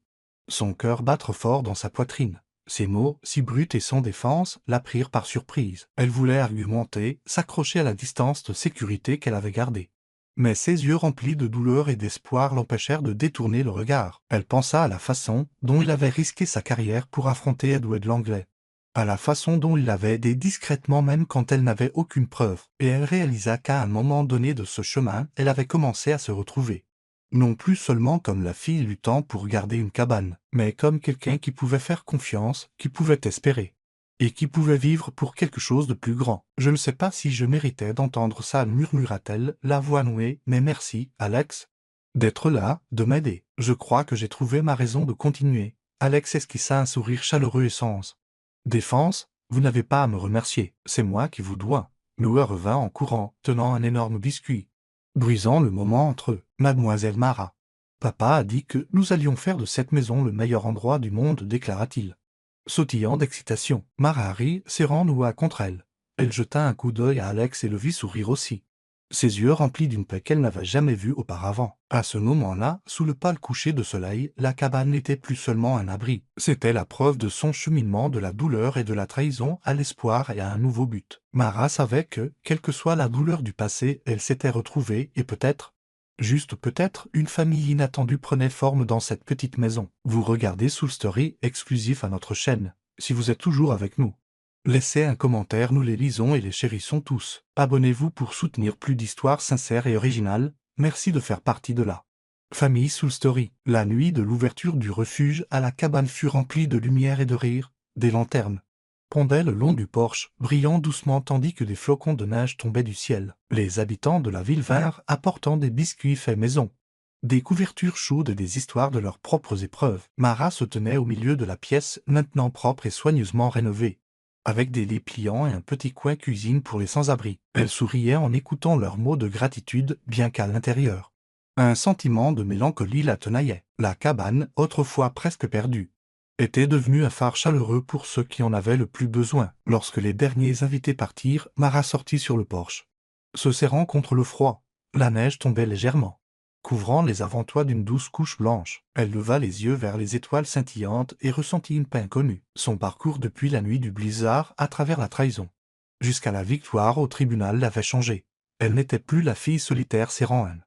son cœur battre fort dans sa poitrine. Ces mots, si bruts et sans défense, la prirent par surprise. Elle voulait argumenter, s'accrocher à la distance de sécurité qu'elle avait gardée. Mais ses yeux remplis de douleur et d'espoir l'empêchèrent de détourner le regard. Elle pensa à la façon dont il avait risqué sa carrière pour affronter Edward Langley, à la façon dont il l'avait aidé discrètement même quand elle n'avait aucune preuve, et elle réalisa qu'à un moment donné de ce chemin, elle avait commencé à se retrouver. Non plus seulement comme la fille luttant pour garder une cabane, mais comme quelqu'un qui pouvait faire confiance, qui pouvait espérer, et qui pouvait vivre pour quelque chose de plus grand. Je ne sais pas si je méritais d'entendre ça, murmura-t-elle, la voix nouée, mais merci, Alex, d'être là, de m'aider. Je crois que j'ai trouvé ma raison de continuer. Alex esquissa un sourire chaleureux et sans défense. Vous n'avez pas à me remercier, c'est moi qui vous dois. Noah revint en courant, tenant un énorme biscuit, brisant le moment entre eux. Mademoiselle Mara. Papa a dit que nous allions faire de cette maison le meilleur endroit du monde, déclara-t-il, sautillant d'excitation. Mara rit, serrant Noah contre elle. Elle jeta un coup d'œil à Alex et le vit sourire aussi, ses yeux remplis d'une paix qu'elle n'avait jamais vue auparavant. À ce moment-là, sous le pâle coucher de soleil, la cabane n'était plus seulement un abri. C'était la preuve de son cheminement de la douleur et de la trahison à l'espoir et à un nouveau but. Mara savait que, quelle que soit la douleur du passé, elle s'était retrouvée et peut-être, juste peut-être, une famille inattendue prenait forme dans cette petite maison. Vous regardez Soul Story, exclusif à notre chaîne. Si vous êtes toujours avec nous, laissez un commentaire, nous les lisons et les chérissons tous. Abonnez-vous pour soutenir plus d'histoires sincères et originales. Merci de faire partie de la famille Soul Story. La nuit de l'ouverture du refuge à la cabane fut remplie de lumière et de rire. Des lanternes pendaient le long du porche, brillant doucement tandis que des flocons de neige tombaient du ciel. Les habitants de la ville vinrent apportant des biscuits faits maison, des couvertures chaudes et des histoires de leurs propres épreuves. Mara se tenait au milieu de la pièce, maintenant propre et soigneusement rénovée, avec des lits pliants et un petit coin cuisine pour les sans-abri. Elle souriait en écoutant leurs mots de gratitude, bien qu'à l'intérieur, un sentiment de mélancolie la tenaillait. La cabane, autrefois presque perdue, était devenue un phare chaleureux pour ceux qui en avaient le plus besoin. Lorsque les derniers invités partirent, Mara sortit sur le porche, se serrant contre le froid. La neige tombait légèrement, couvrant les avant-toits d'une douce couche blanche. Elle leva les yeux vers les étoiles scintillantes et ressentit une paix inconnue. Son parcours depuis la nuit du blizzard à travers la trahison jusqu'à la victoire au tribunal l'avait changée. Elle n'était plus la fille solitaire serrant un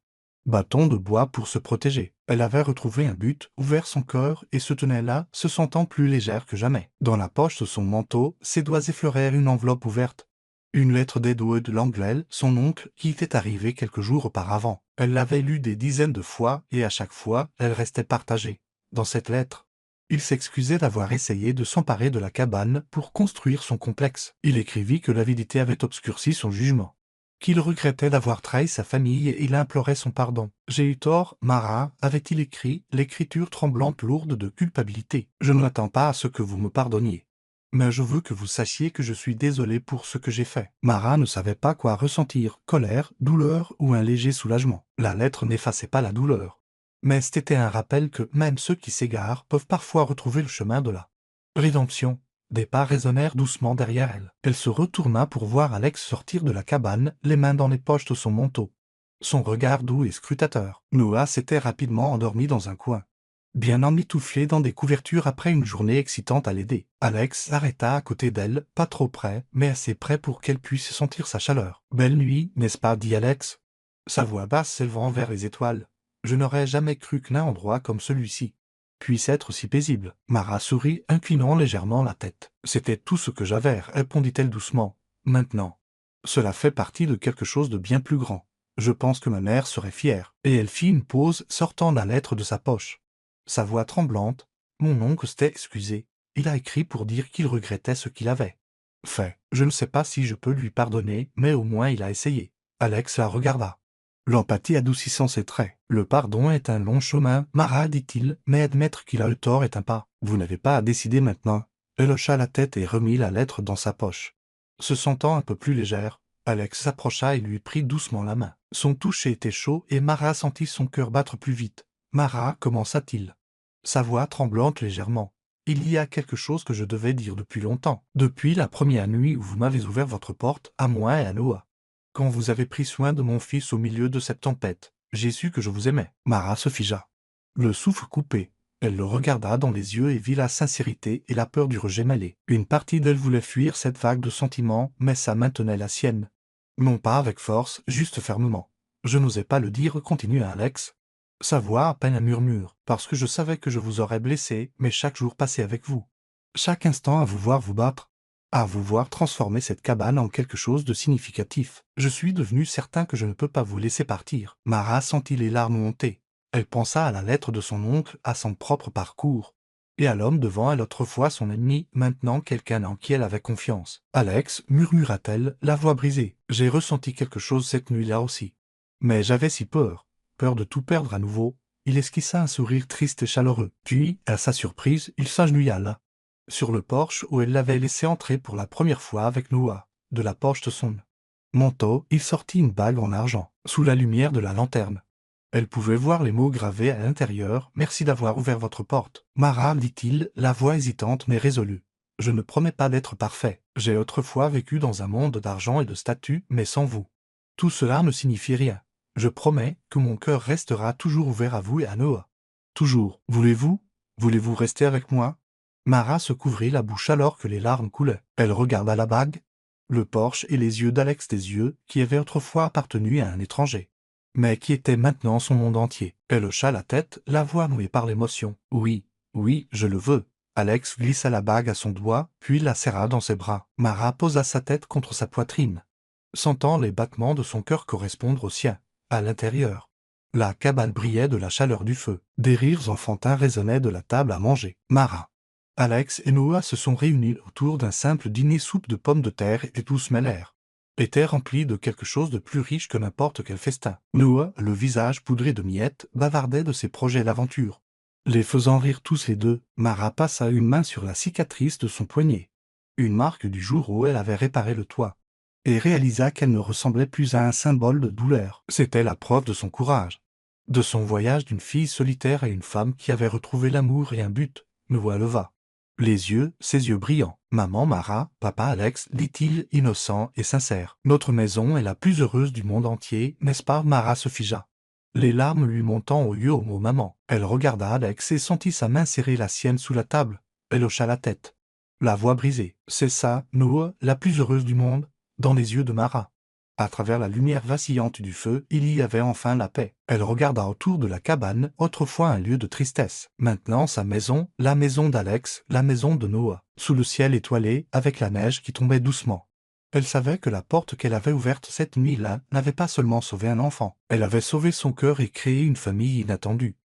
bâton de bois pour se protéger. Elle avait retrouvé un but, ouvert son cœur et se tenait là, se sentant plus légère que jamais. Dans la poche de son manteau, ses doigts effleurèrent une enveloppe ouverte. Une lettre d'Edward Langley, son oncle, qui était arrivé quelques jours auparavant. Elle l'avait lue des dizaines de fois et à chaque fois, elle restait partagée. Dans cette lettre, il s'excusait d'avoir essayé de s'emparer de la cabane pour construire son complexe. Il écrivit que l'avidité avait obscurci son jugement, qu'il regrettait d'avoir trahi sa famille et il implorait son pardon. « J'ai eu tort, Mara », avait-il écrit, l'écriture tremblante lourde de culpabilité. « Je ne m'attends pas à ce que vous me pardonniez. Mais je veux que vous sachiez que je suis désolé pour ce que j'ai fait. » Mara ne savait pas quoi ressentir, colère, douleur ou un léger soulagement. La lettre n'effaçait pas la douleur, mais c'était un rappel que même ceux qui s'égarent peuvent parfois retrouver le chemin de la rédemption. Des pas résonnèrent doucement derrière elle. Elle se retourna pour voir Alex sortir de la cabane, les mains dans les poches de son manteau. Son regard doux et scrutateur. Noah s'était rapidement endormi dans un coin, bien emmitouflé dans des couvertures après une journée excitante à l'aider. Alex s'arrêta à côté d'elle, pas trop près, mais assez près pour qu'elle puisse sentir sa chaleur. « Belle nuit, n'est-ce pas » dit Alex, sa voix basse s'élevant vers les étoiles. « Je n'aurais jamais cru qu'un endroit comme celui-ci puisse être si paisible. » Mara sourit, inclinant légèrement la tête. « C'était tout ce que j'avais, » répondit-elle doucement. « Maintenant, cela fait partie de quelque chose de bien plus grand. Je pense que ma mère serait fière. » Et elle fit une pause, sortant la lettre de sa poche. Sa voix tremblante. « Mon oncle s'était excusé. Il a écrit pour dire qu'il regrettait ce qu'il avait fait. Je ne sais pas si je peux lui pardonner, mais au moins il a essayé. » Alex la regarda, l'empathie adoucissant ses traits. « Le pardon est un long chemin, Mara, dit-il, mais admettre qu'il a le tort est un pas. Vous n'avez pas à décider maintenant. » Elle hocha la tête et remit la lettre dans sa poche. Se sentant un peu plus légère, Alex s'approcha et lui prit doucement la main. Son toucher était chaud et Mara sentit son cœur battre plus vite. « Mara, commença-t-il, sa voix tremblante légèrement. Il y a quelque chose que je devais dire depuis longtemps. Depuis la première nuit où vous m'avez ouvert votre porte, à moi et à Noah. Quand vous avez pris soin de mon fils au milieu de cette tempête, j'ai su que je vous aimais. » Mara se figea, le souffle coupé. Elle le regarda dans les yeux et vit la sincérité et la peur du rejet mêlés. Une partie d'elle voulait fuir cette vague de sentiments, mais ça maintenait la sienne. Non pas avec force, juste fermement. « Je n'osais pas le dire, » continua Alex, sa voix à peine un murmure, « parce que je savais que je vous aurais blessé, mais chaque jour passé avec vous, chaque instant à vous voir vous battre, à vous voir transformer cette cabane en quelque chose de significatif, je suis devenu certain que je ne peux pas vous laisser partir. » Mara sentit les larmes monter. Elle pensa à la lettre de son oncle, à son propre parcours, et à l'homme devant elle autrefois son ennemi, maintenant quelqu'un en qui elle avait confiance. « Alex, » murmura-t-elle, la voix brisée, « j'ai ressenti quelque chose cette nuit-là aussi. Mais j'avais si peur de tout perdre à nouveau. » Il esquissa un sourire triste et chaleureux. Puis, à sa surprise, il s'agenouilla là, sur le porche où elle l'avait laissé entrer pour la première fois avec Noah. De la poche de son manteau, il sortit une bague en argent, sous la lumière de la lanterne. Elle pouvait voir les mots gravés à l'intérieur. « Merci d'avoir ouvert votre porte. » « Mara, » dit-il, la voix hésitante mais résolue. « Je ne promets pas d'être parfait. J'ai autrefois vécu dans un monde d'argent et de statues, mais sans vous. Tout cela ne signifie rien. Je promets que mon cœur restera toujours ouvert à vous et à Noah. Toujours. Voulez-vous rester avec moi ?» Mara se couvrit la bouche alors que les larmes coulaient. Elle regarda la bague, le porche et les yeux d'Alex, des yeux qui avaient autrefois appartenu à un étranger, mais qui étaient maintenant son monde entier. Elle hocha la tête, la voix nouée par l'émotion. « Oui, oui, je le veux. » Alex glissa la bague à son doigt, puis la serra dans ses bras. Mara posa sa tête contre sa poitrine, sentant les battements de son cœur correspondre aux siens. À l'intérieur, la cabane brillait de la chaleur du feu. Des rires enfantins résonnaient de la table à manger. Mara, Alex et Noah se sont réunis autour d'un simple dîner. Soupe de pommes de terre et tous mêlèrent était rempli de quelque chose de plus riche que n'importe quel festin. Noah, le visage poudré de miettes, bavardait de ses projets d'aventure. Les faisant rire tous les deux, Mara passa une main sur la cicatrice de son poignet, une marque du jour où elle avait réparé le toit, et réalisa qu'elle ne ressemblait plus à un symbole de douleur. C'était la preuve de son courage, de son voyage d'une fille solitaire à une femme qui avait retrouvé l'amour et un but. Noah leva ses yeux brillants. « Maman Mara, papa Alex, » dit-il, innocent et sincère. « Notre maison est la plus heureuse du monde entier, n'est-ce pas ?» Mara se figea, les larmes lui montant aux yeux au mot maman. Elle regarda Alex et sentit sa main serrer la sienne sous la table. Elle hocha la tête, la voix brisée. « C'est ça, Noah, la plus heureuse du monde ?» Dans les yeux de Mara, à travers la lumière vacillante du feu, il y avait enfin la paix. Elle regarda autour de la cabane, autrefois un lieu de tristesse. Maintenant sa maison, la maison d'Alex, la maison de Noah, sous le ciel étoilé, avec la neige qui tombait doucement. Elle savait que la porte qu'elle avait ouverte cette nuit-là n'avait pas seulement sauvé un enfant, elle avait sauvé son cœur et créé une famille inattendue.